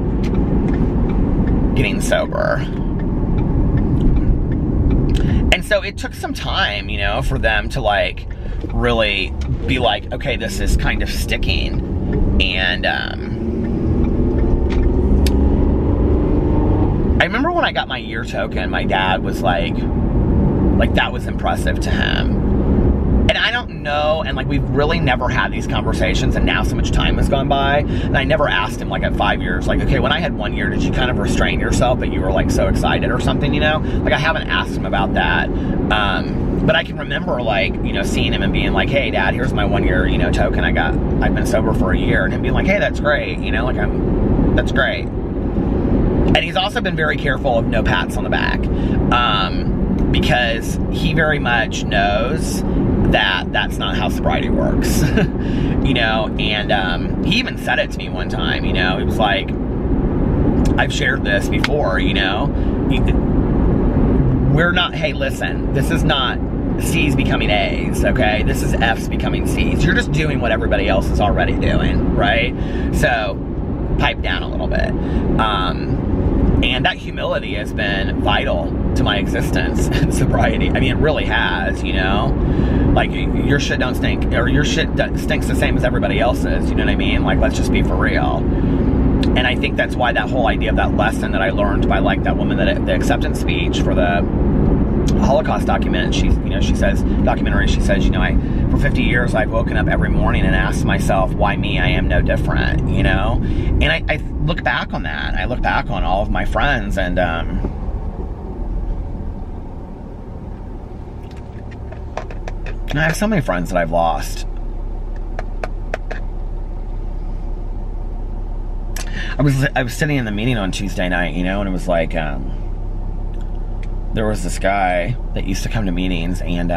S1: getting sober? And so it took some time, you know, for them to like really be like, okay, this is kind of sticking. And I remember when I got my year token, my dad was like that was impressive to him. And I don't know, and like we've really never had these conversations, and now so much time has gone by, and I never asked him like at 5 years, like, okay, when I had 1 year, did you kind of restrain yourself, but you were like so excited or something, you know? Like, I haven't asked him about that. But I can remember, like, you know, seeing him and being like, hey, Dad, here's my 1 year, you know, token. I've been sober for a year, and him being like, hey, that's great, you know, like, that's great. And he's also been very careful of no pats on the back, because he very much knows that that's not how sobriety works, you know? And he even said it to me one time, you know? He was like, I've shared this before, you know? We're not, hey, listen, this is not C's becoming A's, okay? This is F's becoming C's. You're just doing what everybody else is already doing, right? So, pipe down a little bit. And that humility has been vital to my existence in sobriety. I mean, it really has, you know? Like, your shit don't stink, or your shit stinks the same as everybody else's, you know what I mean? Like, let's just be for real. And I think that's why that whole idea of that lesson that I learned by, like, that woman, the acceptance speech for the Holocaust document, she says, you know, for 50 years, I've woken up every morning and asked myself, why me? I am no different, you know? And I look back on that. I look back on all of my friends, and I have so many friends that I've lost. I was sitting in the meeting on Tuesday night, you know, and it was like, there was this guy that used to come to meetings, and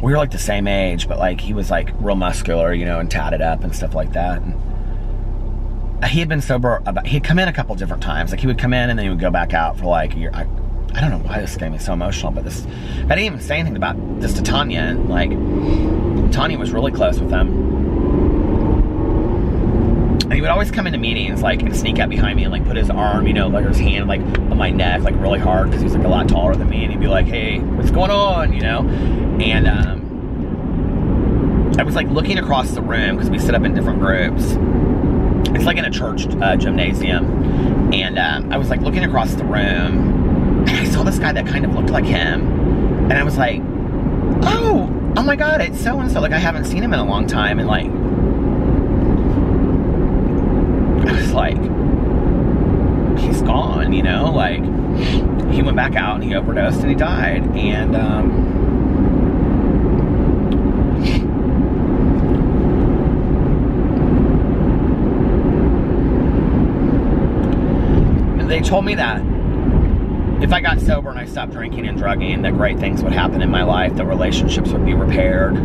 S1: we were like the same age, but like he was like real muscular, you know, and tatted up and stuff like that. And he had been sober he'd come in a couple different times. Like he would come in and then he would go back out for like a year. I don't know why this made me so emotional, but I didn't even say anything about this to Tanya, and like Tanya was really close with him. And he would always come into meetings like and sneak up behind me and like put his arm, you know, like his hand like on my neck, like really hard, because he was like a lot taller than me, and he'd be like, "Hey, what's going on?" You know? And I was like looking across the room, because we sit up in different groups. It's like in a church gymnasium. And I was like looking across the room, and I saw this guy that kind of looked like him. And I was like, oh my God, it's so-and-so. Like, I haven't seen him in a long time. And like, I was like, he's gone, you know? Like, he went back out and he overdosed and he died. And they told me that if I got sober and I stopped drinking and drugging, that great things would happen in my life, that relationships would be repaired.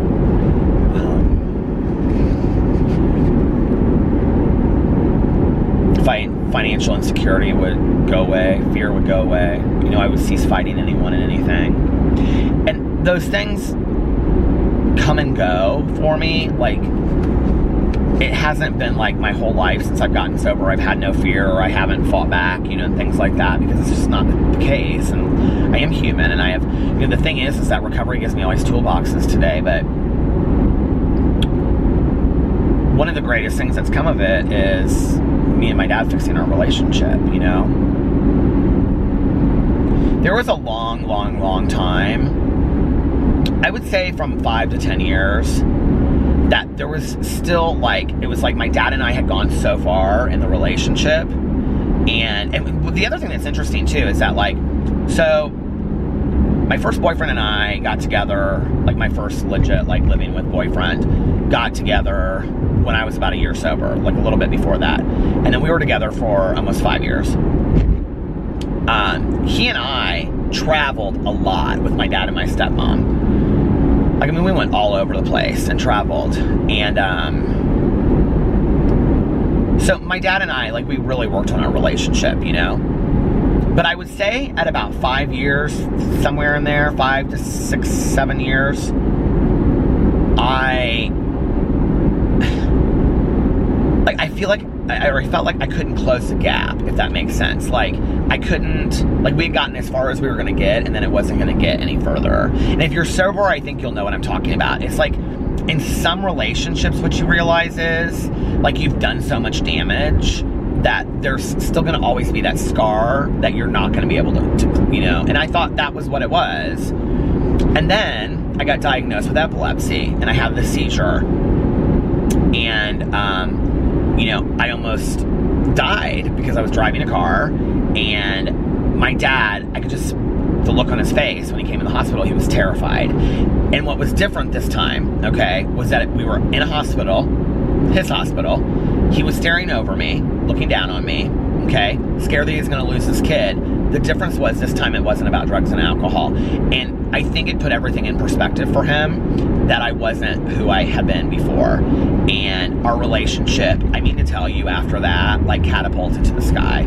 S1: Financial insecurity would go away, fear would go away. You know, I would cease fighting anyone and anything. And those things come and go for me. Like, it hasn't been like my whole life since I've gotten sober I've had no fear, or I haven't fought back, you know, and things like that, because it's just not the case. And I am human, and I have, you know, the thing is that recovery gives me all these toolboxes today, but one of the greatest things that's come of it is me and my dad fixing our relationship, you know? There was a long time, I would say from 5 to 10 years, that there was still like, it was like my dad and I had gone so far in the relationship. And the other thing that's interesting too is that, like, so my first boyfriend and I got together, like my first legit like living with boyfriend, got together when I was about a year sober, like a little bit before that. And then we were together for almost 5 years. He and I traveled a lot with my dad and my stepmom. Like, I mean, we went all over the place and traveled. And so my dad and I, like, we really worked on our relationship, you know? But I would say at about 5 years, somewhere in there, 5 to 6, 7 years, I feel like I felt like I couldn't close the gap, if that makes sense. Like, I couldn't, like, we had gotten as far as we were going to get, and then it wasn't going to get any further. And if you're sober, I think you'll know what I'm talking about. It's like, in some relationships, what you realize is, like, you've done so much damage that there's still going to always be that scar that you're not going to be able to, you know. And I thought that was what it was. And then I got diagnosed with epilepsy, and I had this seizure. And, you know, I almost died because I was driving a car, and my dad, I could just, the look on his face when he came in the hospital, he was terrified. And what was different this time, okay, was that we were in a hospital, his hospital. He was staring over me, looking down on me, okay, scared that he was going to lose his kid. The difference was this time it wasn't about drugs and alcohol. And I think it put everything in perspective for him, that I wasn't who I had been before. And our relationship, I mean to tell you, after that, like, catapulted to the sky.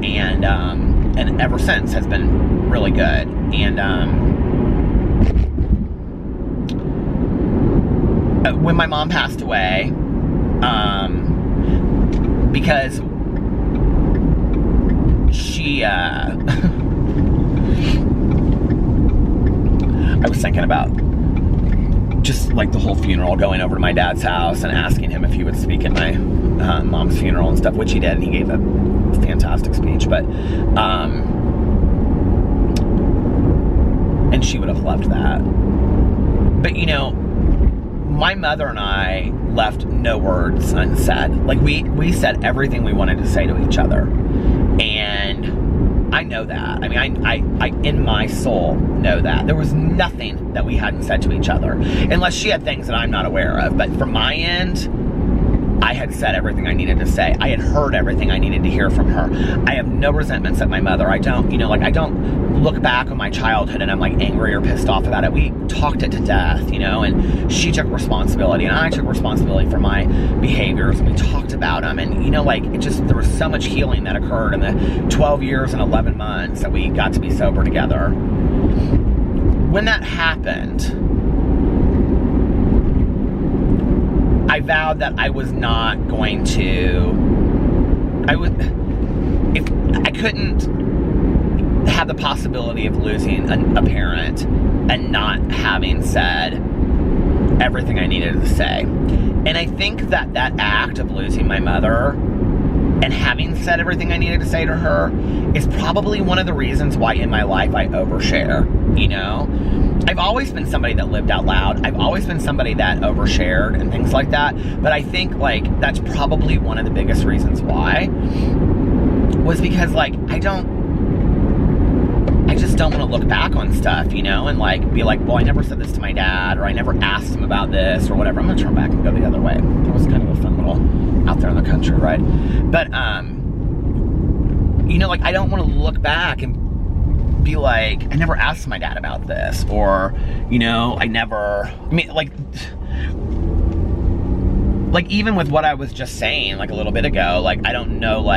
S1: And ever since has been really good. And when my mom passed away, because she, I was thinking about just like the whole funeral, going over to my dad's house and asking him if he would speak at my mom's funeral and stuff, which he did, and he gave a fantastic speech. But and she would have loved that. But, you know, my mother and I left no words unsaid. Like, we said everything we wanted to say to each other. And I know that. I mean, I in my soul know that. There was nothing that we hadn't said to each other. Unless she had things that I'm not aware of. But from my end, I had said everything I needed to say. I had heard everything I needed to hear from her. I have no resentments at my mother. I don't, I don't look back on my childhood and I'm like angry or pissed off about it. We talked it to death, and she took responsibility and I took responsibility for my behaviors, and we talked about them. And, there was so much healing that occurred in the 12 years and 11 months that we got to be sober together. When that happened, I vowed that I was not going to, if I couldn't have the possibility of losing a parent and not having said everything I needed to say. And I think that act of losing my mother and having said everything I needed to say to her is probably one of the reasons why in my life I overshare, I've always been somebody that lived out loud. I've always been somebody that overshared and things like that. But I think, that's probably one of the biggest reasons why was because, I just don't want to look back on stuff, and, be like, well, I never said this to my dad, or I never asked him about this, or whatever. I'm going to turn back and go the other way. It was kind of a fun little out there in the country, right? But, I don't want to look back and be like, I never asked my dad about this, or, even with what I was just saying, a little bit ago, I don't know,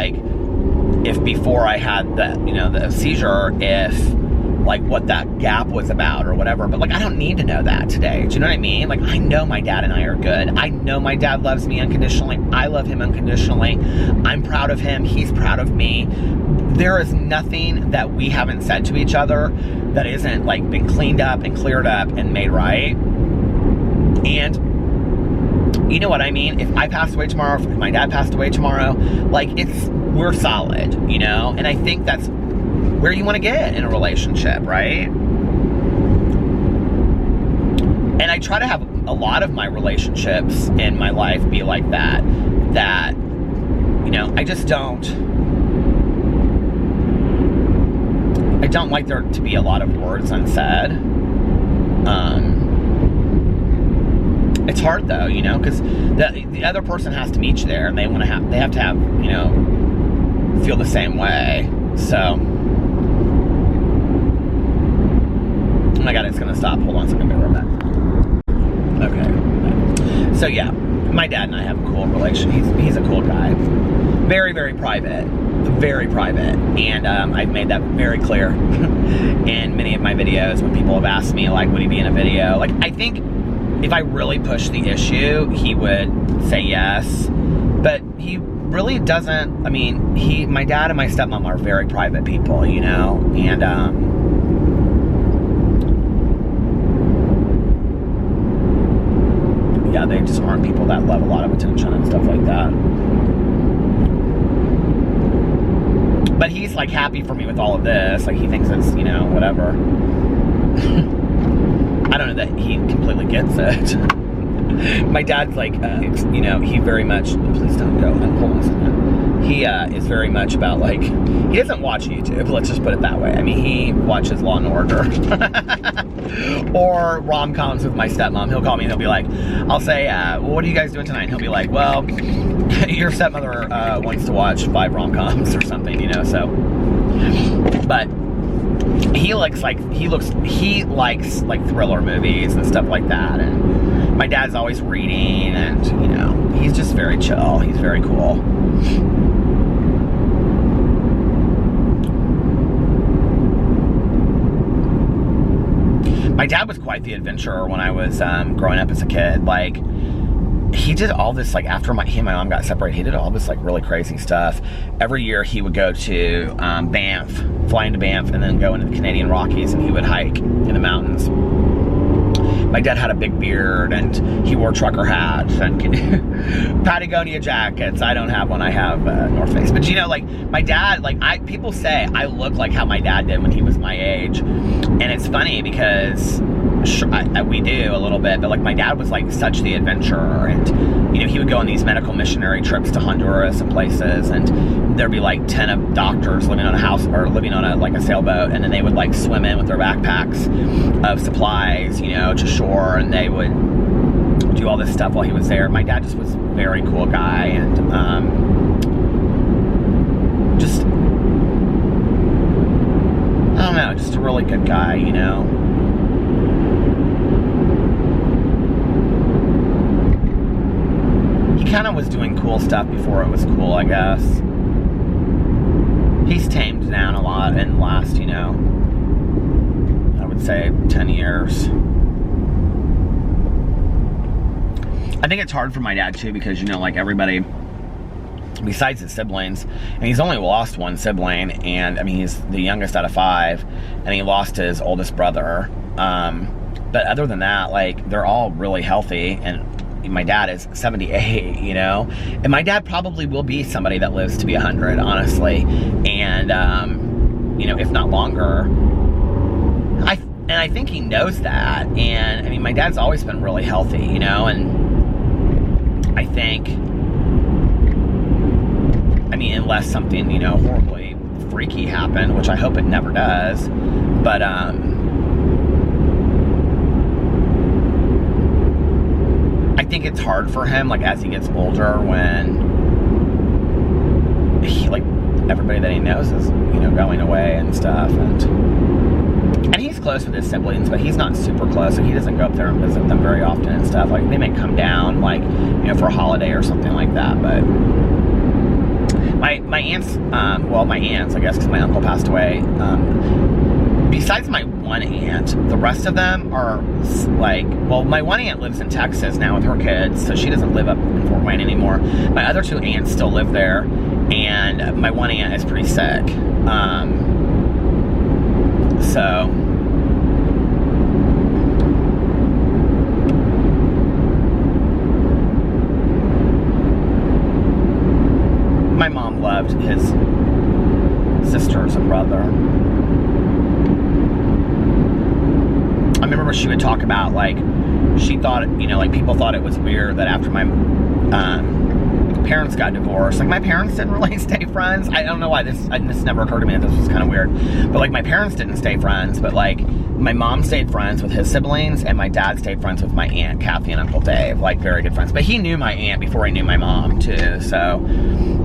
S1: if before I had the seizure, if, what that gap was about or whatever, but, I don't need to know that today. Do you know what I mean? I know my dad and I are good. I know my dad loves me unconditionally. I love him unconditionally. I'm proud of him. He's proud of me. There is nothing that we haven't said to each other that isn't, been cleaned up and cleared up and made right. And you know what I mean? If I passed away tomorrow, if my dad passed away tomorrow, we're solid, And I think that's where you want to get in a relationship, right? And I try to have a lot of my relationships in my life be like that. That, I just don't like there to be a lot of words unsaid. It's hard though, because the other person has to meet you there, and they have to have, feel the same way. So, oh my God, it's gonna stop. Hold on a second, I'll be right back. Okay. So yeah, my dad and I have a cool relation. He's a cool guy. Very, very private. Very private. And I've made that very clear in many of my videos when people have asked me, would he be in a video? I think if I really pushed the issue, he would say yes. But he really doesn't. My dad and my stepmom are very private people, and yeah, they just aren't people that love a lot of attention and stuff like that. But he's happy for me with all of this. He thinks it's, whatever. I don't know that he completely gets it. My dad's he very much, please don't go, hold on a second. He is very much about he doesn't watch YouTube, let's just put it that way. He watches Law and Order. Or rom-coms with my stepmom. He'll call me and he'll be like, I'll say, well, what are you guys doing tonight? And he'll be like, well, your stepmother wants to watch 5 rom-coms or something, so. But he likes thriller movies and stuff like that. And my dad's always reading, and he's just very chill. He's very cool. My dad was quite the adventurer when I was growing up as a kid. He did all this, after he and my mom got separated, he did all this, really crazy stuff. Every year he would go to Banff, fly into Banff, and then go into the Canadian Rockies, and he would hike in the mountains. My dad had a big beard, and he wore trucker hats and Patagonia jackets. I don't have one. I have North Face. But my dad, people say I look like how my dad did when he was my age, and it's funny because we do a little bit, but my dad was such the adventurer, and he would go on these medical missionary trips to Honduras and places, and there'd be 10 of doctors living on a house or living on a sailboat, and then they would swim in with their backpacks of supplies, to shore, and they would do do all this stuff while he was there. My dad just was a very cool guy, and just, I don't know, just a really good guy, you know. He kind of was doing cool stuff before it was cool, I guess. He's tamed down a lot in the last, you know, I would say 10 years. I think it's hard for my dad too, because, you know, like everybody besides his siblings, and he's only lost one sibling, and I mean, he's the youngest out of 5, and he lost his oldest brother. But other than that, like, they're all really healthy, and my dad is 78, you know, and my dad probably will be somebody that lives to be 100, honestly, and you know, if not longer. I think he knows that, and I mean, my dad's always been really healthy, you know, and I think, I mean, unless something, you know, horribly freaky happened, which I hope it never does, but I think it's hard for him, like, as he gets older, when he, like, everybody that he knows is, you know, going away and stuff, and he's close with his siblings, but he's not super close, and he doesn't go up there and visit them very often and stuff. Like, they may come down, like, you know, for a holiday or something like that, but my aunts, well, my aunts, I guess, because my uncle passed away, besides my one aunt, the rest of them are, like, well, my one aunt lives in Texas now with her kids, so she doesn't live up in Fort Wayne anymore. My other 2 aunts still live there, and my one aunt is pretty sick. So my mom loved his sisters and brother. I remember she would talk about, like, she thought, you know, like, people thought it was weird that after my parents got divorced, like, my parents didn't really stay friends. I don't know why this never occurred to me that this was kind of weird, but, like, my parents didn't stay friends, but, like, my mom stayed friends with his siblings, and my dad stayed friends with my Aunt Kathy and Uncle Dave, like, very good friends. But he knew my aunt before he knew my mom, too, so,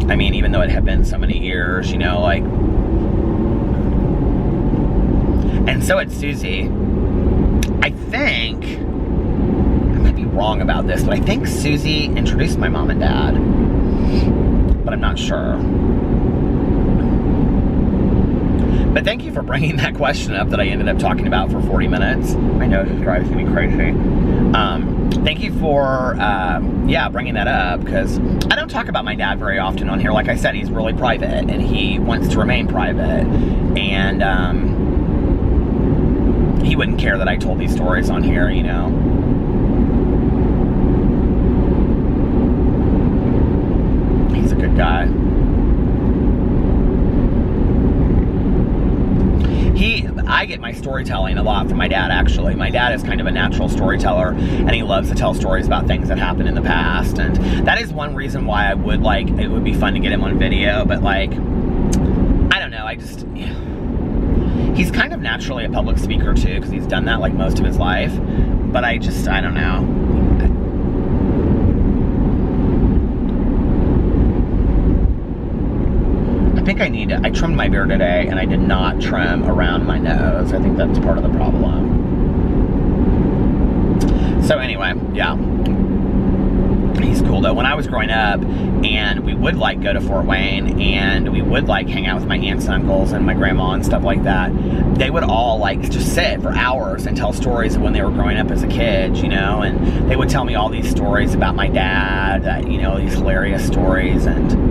S1: I mean, even though it had been so many years, you know, like, and so it's Susie. I think, I might be wrong about this, but I think Susie introduced my mom and dad, but I'm not sure. But thank you for bringing that question up that I ended up talking about for 40 minutes. My nose is driving me crazy. Thank you for, yeah, bringing that up, because I don't talk about my dad very often on here. Like I said, he's really private, and he wants to remain private, and he wouldn't care that I told these stories on here, you know. He's a good guy. I get my storytelling a lot from my dad, actually. My dad is kind of a natural storyteller, and he loves to tell stories about things that happened in the past, and that is one reason why I would, like, it would be fun to get him on video, but, like, I don't know, I just, he's kind of naturally a public speaker, too, because he's done that, like, most of his life, but I don't know. I think I trimmed my beard today, and I did not trim around my nose. I think that's part of the problem. So anyway, yeah. He's cool though. When I was growing up, and we would, like, go to Fort Wayne, and we would, like, hang out with my aunts and uncles and my grandma and stuff like that, they would all, like, just sit for hours and tell stories of when they were growing up as a kid, you know, and they would tell me all these stories about my dad, that, you know, these hilarious stories, and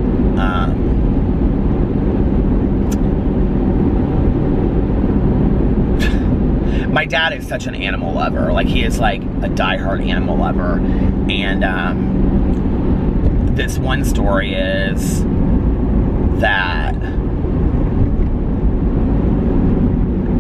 S1: my dad is such an animal lover. Like, he is, like, a diehard animal lover. And this one story is that,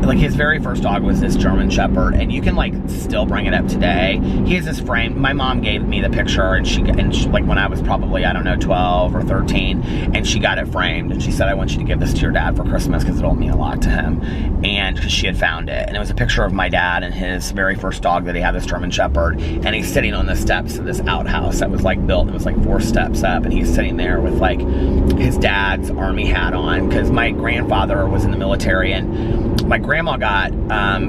S1: like, Like, his very first dog was this German Shepherd, and you can, like, still bring it up today. He has this frame. My mom gave me the picture, and she like, when I was probably, I don't know, 12 or 13, and she got it framed, and she said, I want you to give this to your dad for Christmas, because it'll mean a lot to him, and because she had found it, and it was a picture of my dad and his very first dog that he had, this German Shepherd, and he's sitting on the steps of this outhouse that was, like, built. It was, like, 4 steps up, and he's sitting there with, like, his dad's army hat on, because my grandfather was in the military, and my grandma got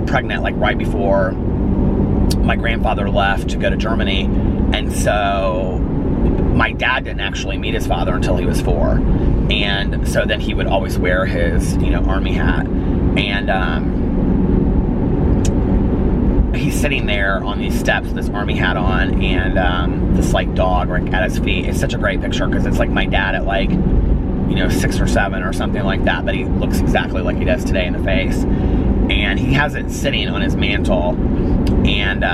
S1: pregnant, like, right before my grandfather left to go to Germany, and so my dad didn't actually meet his father until he was 4, and so then he would always wear his, you know, army hat, and he's sitting there on these steps with this army hat on, and this, like, dog right at his feet. It's such a great picture, because it's like my dad at, like, you know, 6 or 7 or something like that, but he looks exactly like he does today in the face. And he has it sitting on his mantle, and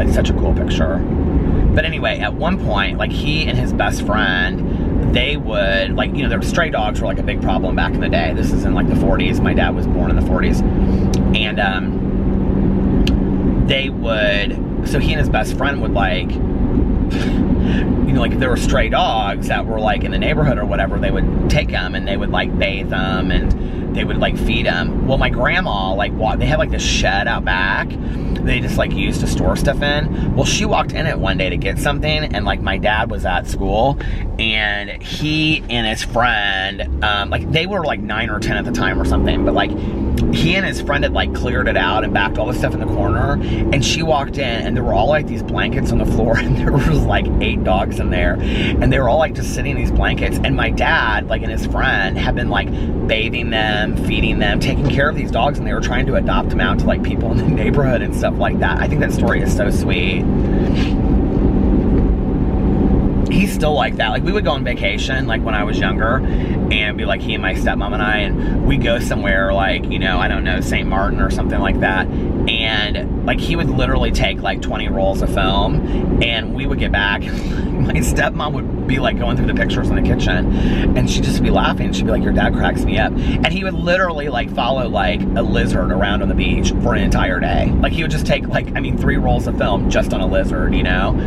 S1: it's such a cool picture. But anyway, at one point, like, he and his best friend, they would, like, you know, stray dogs were, like, a big problem back in the day. This is in, like, the 40s. My dad was born in the 40s. And they would, so he and his best friend would, like, you know, like, if there were stray dogs that were, like, in the neighborhood or whatever, they would take them and they would, like, bathe them and they would, like, feed them. Well, my grandma, like, they had, like, this shed out back they just, like, used to store stuff in. Well, she walked in it one day to get something, and, like, my dad was at school, and he and his friend, like, they were, like, 9 or 10 at the time or something, but, like, he and his friend had, like, cleared it out and backed all the stuff in the corner, and she walked in, and there were all, like, these blankets on the floor, and there was, like, 8 dogs in there, and they were all, like, just sitting in these blankets, and my dad, like, and his friend had been, like, bathing them, feeding them, taking care of these dogs, and they were trying to adopt them out to, like, people in the neighborhood and stuff like that. I think that story is so sweet. He's still like that. Like, we would go on vacation, like, when I was younger, and it'd be like he and my stepmom and I, and we'd go somewhere, like, you know, I don't know, St. Martin or something like that, and, like, he would literally take, like, 20 rolls of film, and we would get back, my stepmom would be, like, going through the pictures in the kitchen, and she'd just be laughing. She'd be like, your dad cracks me up. And he would literally, like, follow, like, a lizard around on the beach for an entire day. Like, he would just take, like, I mean, 3 rolls of film just on a lizard, you know,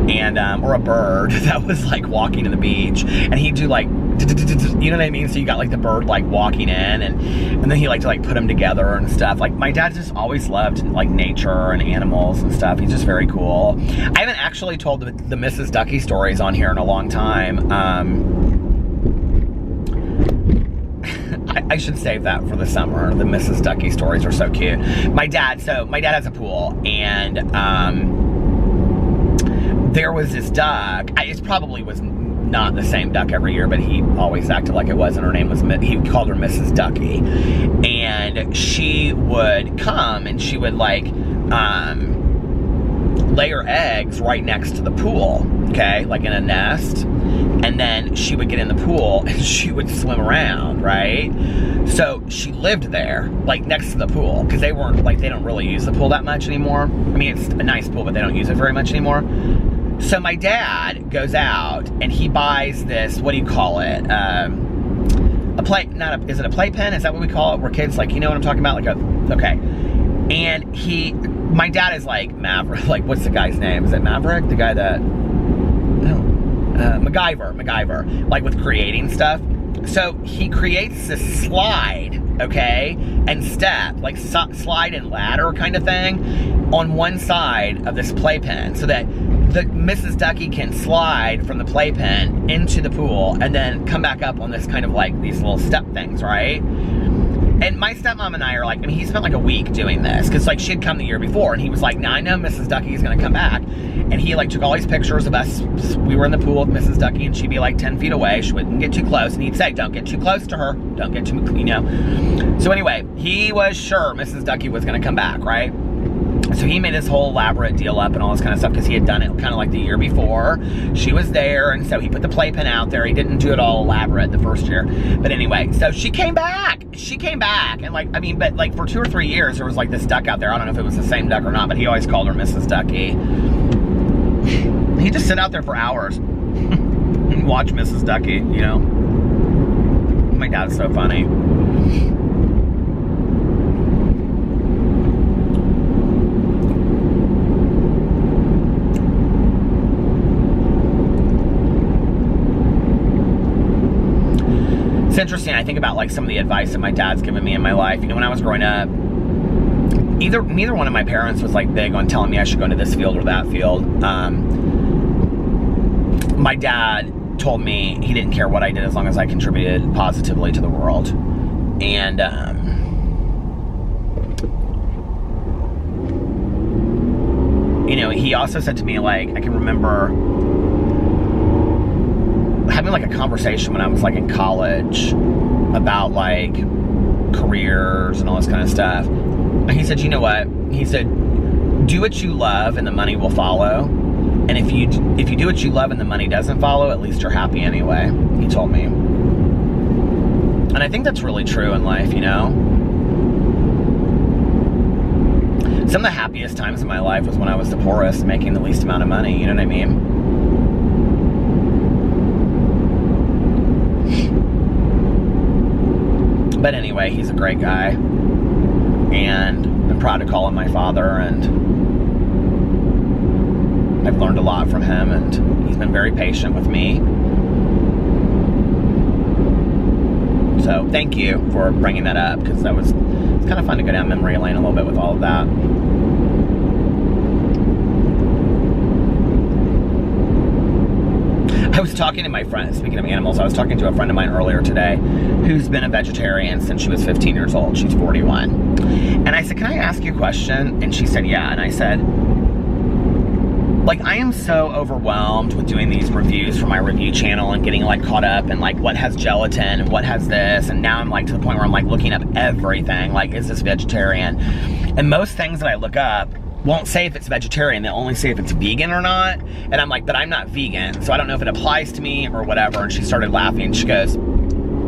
S1: and or a bird that was, like, walking to the beach, and he'd do, like, you know what I mean? So you got, like, the bird, like, walking in, and then he liked to, like, put them together and stuff. Like, my dad just always loved, like, nature and animals and stuff. He's just very cool. I haven't actually told the Mrs. Ducky stories on here in a long time. I should save that for the summer. The Mrs. Ducky stories are so cute. My dad has a pool, and there was this duck. It probably was not the same duck every year, but he always acted like it was, and her name was, he called her Mrs. Ducky, and she would come, and she would, like, lay her eggs right next to the pool, okay, like in a nest, and then she would get in the pool, and she would swim around, right? So she lived there, like, next to the pool, because they weren't, like, they don't really use the pool that much anymore. I mean, it's a nice pool, but they don't use it very much anymore. So my dad goes out, and he buys this, what do you call it? Is it a playpen? Is that what we call it? Where kids, like, you know what I'm talking about? Like okay. And my dad is like Maverick, like, what's the guy's name? Is it Maverick? The guy that, no, MacGyver, like, with creating stuff. So he creates this slide, okay, and step, like, slide and ladder kind of thing on one side of this playpen, so that the Mrs. Ducky can slide from the playpen into the pool and then come back up on this kind of, like, these little step things, right? And my stepmom and I are like, I mean, he spent like a week doing this, because, like, she had come the year before, and he was like, now I know Mrs. Ducky is going to come back. And he, like, took all these pictures of us. We were in the pool with Mrs. Ducky, and she'd be, like, 10 feet away. She wouldn't get too close, and he'd say, don't get too close to her. Don't get too, you know. So anyway, he was sure Mrs. Ducky was going to come back, right? So he made this whole elaborate deal up and all this kind of stuff, because he had done it kind of like the year before. She was there, and so he put the playpen out there. He didn't do it all elaborate the first year. But anyway, so she came back. And, like, I mean, but, like, for 2 or 3 years, there was, like, this duck out there. I don't know if it was the same duck or not, but he always called her Mrs. Ducky. He'd just sit out there for hours and watch Mrs. Ducky, you know. My dad's so funny. It's interesting, I think about like some of the advice that my dad's given me in my life. You know, when I was growing up, neither one of my parents was like big on telling me I should go into this field or that field. My dad told me he didn't care what I did as long as I contributed positively to the world. And you know, he also said to me, like, I can remember having like a conversation when I was like in college about like careers and all this kind of stuff. And he said, you know what? He said, do what you love and the money will follow. And if you do what you love and the money doesn't follow, at least you're happy anyway, he told me. And I think that's really true in life, you know? Some of the happiest times in my life was when I was the poorest, making the least amount of money, you know what I mean? But anyway, he's a great guy. And I'm proud to call him my father, and I've learned a lot from him, and he's been very patient with me. So thank you for bringing that up, because it's kind of fun to go down memory lane a little bit with all of that. I was talking to my friend, speaking of animals, I was talking to a friend of mine earlier today who's been a vegetarian since she was 15 years old. She's 41. And I said, can I ask you a question? And she said, yeah. And I said, like, I am so overwhelmed with doing these reviews for my review channel and getting like caught up in like what has gelatin and what has this. And now I'm like to the point where I'm like looking up everything. Like, is this vegetarian? And most things that I look up won't say if it's vegetarian. They'll only say if it's vegan or not. And I'm like, but I'm not vegan, so I don't know if it applies to me or whatever. And she started laughing and she goes,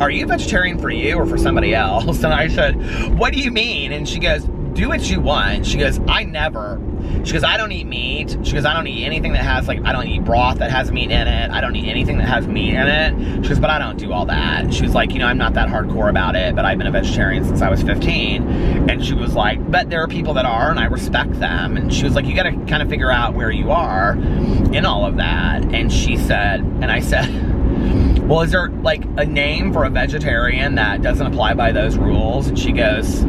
S1: are you vegetarian for you or for somebody else? And I said, what do you mean? And she goes, do what you want. She goes, I don't eat meat. She goes, I don't eat anything that has, like, I don't eat broth that has meat in it. I don't eat anything that has meat in it. She goes, but I don't do all that. She was like, you know, I'm not that hardcore about it, but I've been a vegetarian since I was 15. And she was like, but there are people that are, and I respect them. And she was like, you got to kind of figure out where you are in all of that. And she said, and I said, well, is there like a name for a vegetarian that doesn't apply by those rules? And she goes,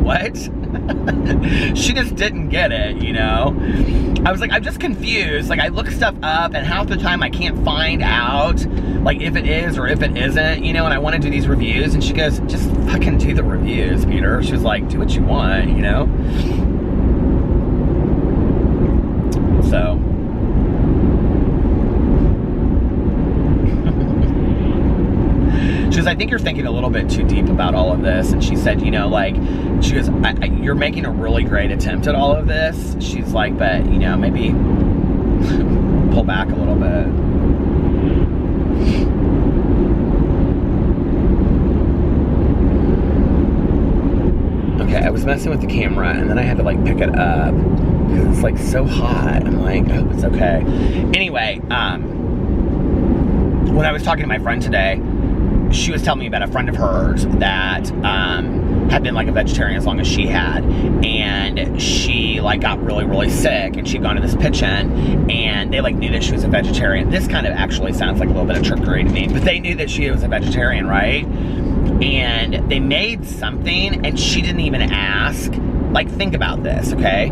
S1: what? She just didn't get it, you know? I was like, I'm just confused. Like, I look stuff up and half the time I can't find out, like, if it is or if it isn't, you know, and I want to do these reviews. And she goes, just fucking do the reviews, Peter. She was like, do what you want, you know? So. She goes, I think you're thinking a little bit too deep about all of this. And she said, you know, like, she goes, you're making a really great attempt at all of this. She's like, but, you know, maybe pull back a little bit. Okay, I was messing with the camera and then I had to, like, pick it up because it's, like, so hot. I'm like, I hope it's okay. Anyway, when I was talking to my friend today, she was telling me about a friend of hers that had been like a vegetarian as long as she had, and she like got really, really sick, and she'd gone to this pitch-in, and they like knew that she was a vegetarian. This kind of actually sounds like a little bit of trickery to me, but they knew that she was a vegetarian, right? And they made something, and she didn't even ask. Like, think about this, okay?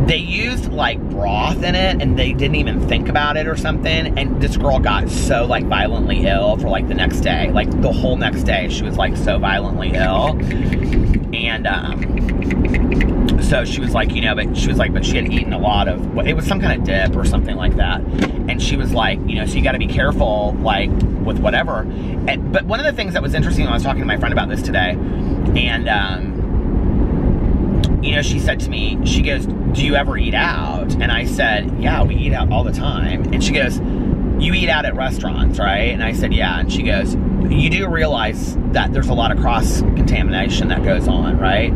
S1: They used like broth in it and they didn't even think about it or something, and this girl got so like violently ill for like the next day, like the whole next day she was like so violently ill. And so she was like, you know, but she was like, but she had eaten a lot of, it was some kind of dip or something like that, and she was like, you know, so you got to be careful like with whatever. But one of the things that was interesting when I was talking to my friend about this today, and you know, she said to me, she goes, do you ever eat out? And I said, yeah, we eat out all the time. And she goes, you eat out at restaurants, right? And I said, yeah. And she goes, you do realize that there's a lot of cross-contamination that goes on, right?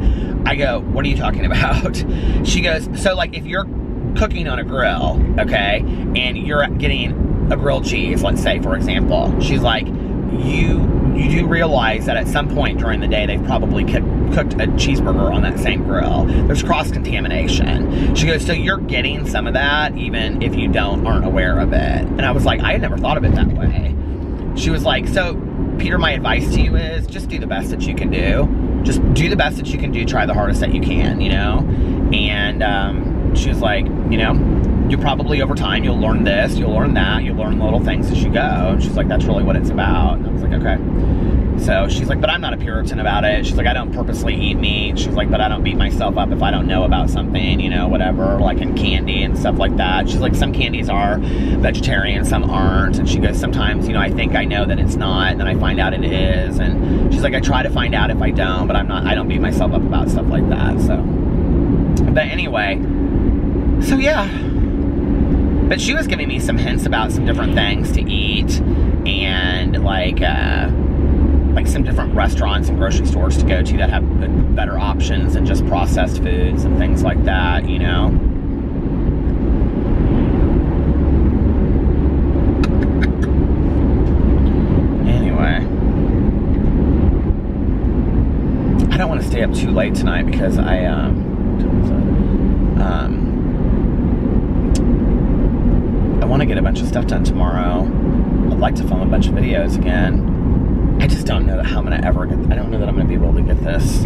S1: I go, what are you talking about? She goes, so like if you're cooking on a grill, okay, and you're getting a grilled cheese, let's say, for example, she's like, you do realize that at some point during the day they've probably cooked a cheeseburger on that same grill. There's cross-contamination. She goes, so you're getting some of that even if you aren't aware of it. And I was like, I had never thought of it that way. she was like, so Peter, my advice to you is just do the best that you can do. Just do the best that you can do. Try the hardest that you can, you know? And she was like, you know, you probably over time, you'll learn this, you'll learn that, you'll learn little things as you go. And she's like, that's really what it's about. And I was like, okay. So she's like, but I'm not a Puritan about it. She's like, I don't purposely eat meat. She's like, but I don't beat myself up if I don't know about something, you know, whatever, like in candy and stuff like that. She's like, some candies are vegetarian, some aren't. And she goes, sometimes, you know, I think I know that it's not, and then I find out it is. And she's like, I try to find out if I don't, but I don't beat myself up about stuff like that. So, but anyway, so yeah. But she was giving me some hints about some different things to eat and like some different restaurants and grocery stores to go to that have better options than just processed foods and things like that, you know? Anyway. I don't want to stay up too late tonight because I want to get a bunch of stuff done tomorrow. I'd like to film a bunch of videos again. I just don't know how I'm going to ever get, I don't know that I'm going to be able to get this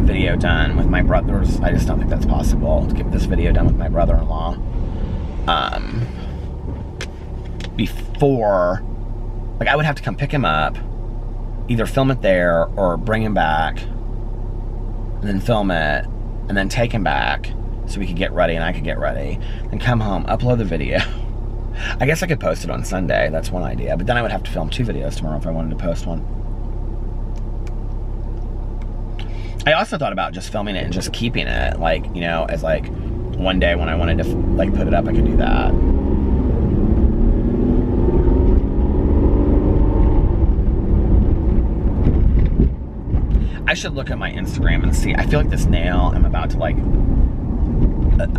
S1: video done with my brothers. I just don't think that's possible to get this video done with my brother-in-law before, like I would have to come pick him up, either film it there or bring him back and then film it and then take him back so we could get ready and I could get ready and come home, upload the video. I guess I could post it on Sunday. That's one idea. But then I would have to film 2 videos tomorrow if I wanted to post one. I also thought about just filming it and just keeping it, like, you know, as like one day when I wanted to like put it up, I could do that. I should look at my Instagram and see. I feel like this nail, I'm about to like,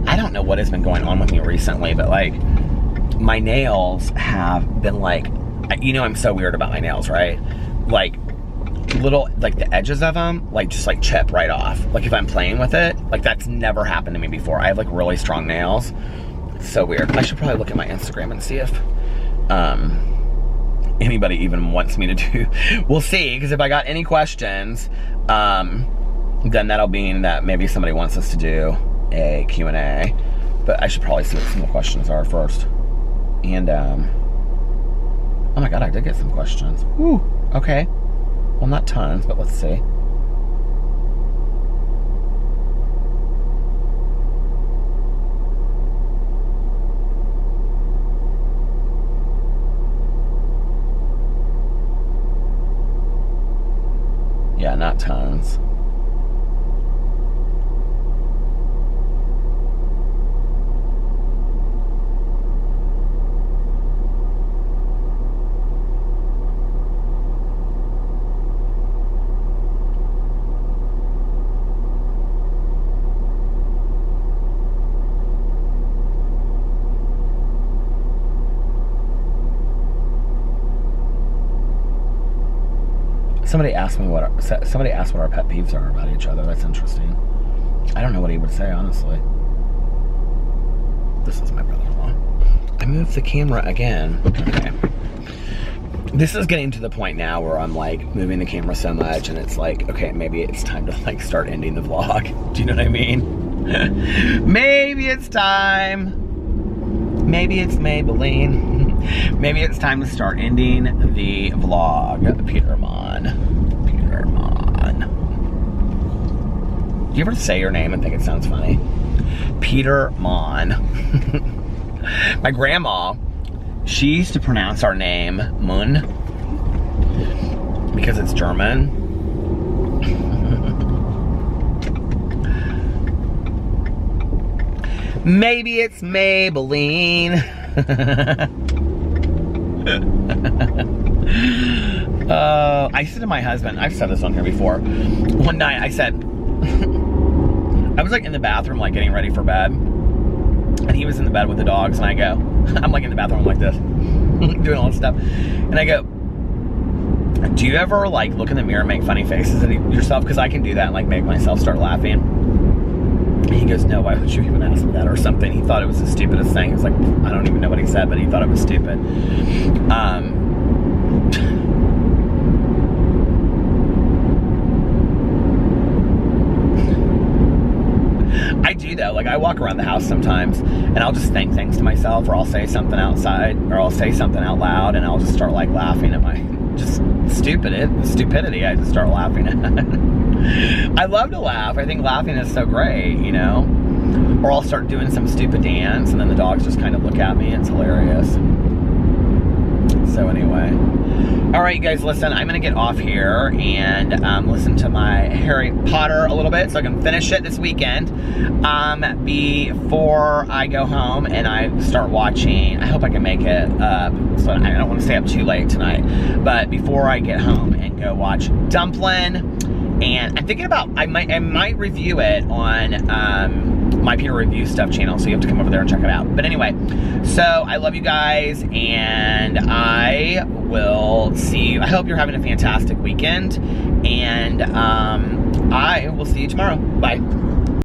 S1: I don't know what has been going on with me recently, but like, my nails have been like, you know, I'm so weird about my nails, right? Like little, like the edges of them, like just like chip right off. Like if I'm playing with it, like that's never happened to me before. I have like really strong nails. It's so weird. I should probably look at my Instagram and see if anybody even wants me to do. We'll see, because if I got any questions, then that'll mean that maybe somebody wants us to do a Q&A. But I should probably see what some of the questions are first. And, oh my god, I did get some questions. Woo, okay. Well, not tons, but let's see. Yeah, not tons. Somebody asked what our pet peeves are about each other. That's interesting. I don't know what he would say, honestly. This is my brother-in-law. I moved the camera again. Okay. This is getting to the point now where I'm like moving the camera so much and it's like, okay, maybe it's time to like start ending the vlog. Do you know what I mean? Maybe it's time. Maybe it's Maybelline. Maybe it's time to start ending the vlog. Peter Monn. Peter Monn. Do you ever say your name and think it sounds funny? Peter Monn. My grandma, she used to pronounce our name Monn because it's German. Maybe it's Maybelline. I said to my husband, I've said this on here before. One night I said, I was like in the bathroom, like getting ready for bed. And he was in the bed with the dogs. And I go, I'm like in the bathroom like this, doing all this stuff. And I go, do you ever like look in the mirror and make funny faces at yourself? Because I can do that and like make myself start laughing. He goes, no, why would you even ask me that or something? He thought it was the stupidest thing. He was like, I don't even know what he said, but he thought it was stupid. I do though, like I walk around the house sometimes and I'll just think things to myself, or I'll say something outside, or I'll say something out loud, and I'll just start like laughing at my just stupidity. I just start laughing at it. I love to laugh. I think laughing is so great, you know? Or I'll start doing some stupid dance and then the dogs just kind of look at me. It's hilarious. So anyway. All right, you guys, listen, I'm going to get off here and listen to my Harry Potter a little bit so I can finish it this weekend before I go home and I start watching. I hope I can make it up, so I don't want to stay up too late tonight, but before I get home and go watch Dumplin'. And I'm thinking about, I might review it on my Peter Review Stuff channel, so you have to come over there and check it out. But anyway, so I love you guys, and I will see you. I hope you're having a fantastic weekend, and I will see you tomorrow. Bye.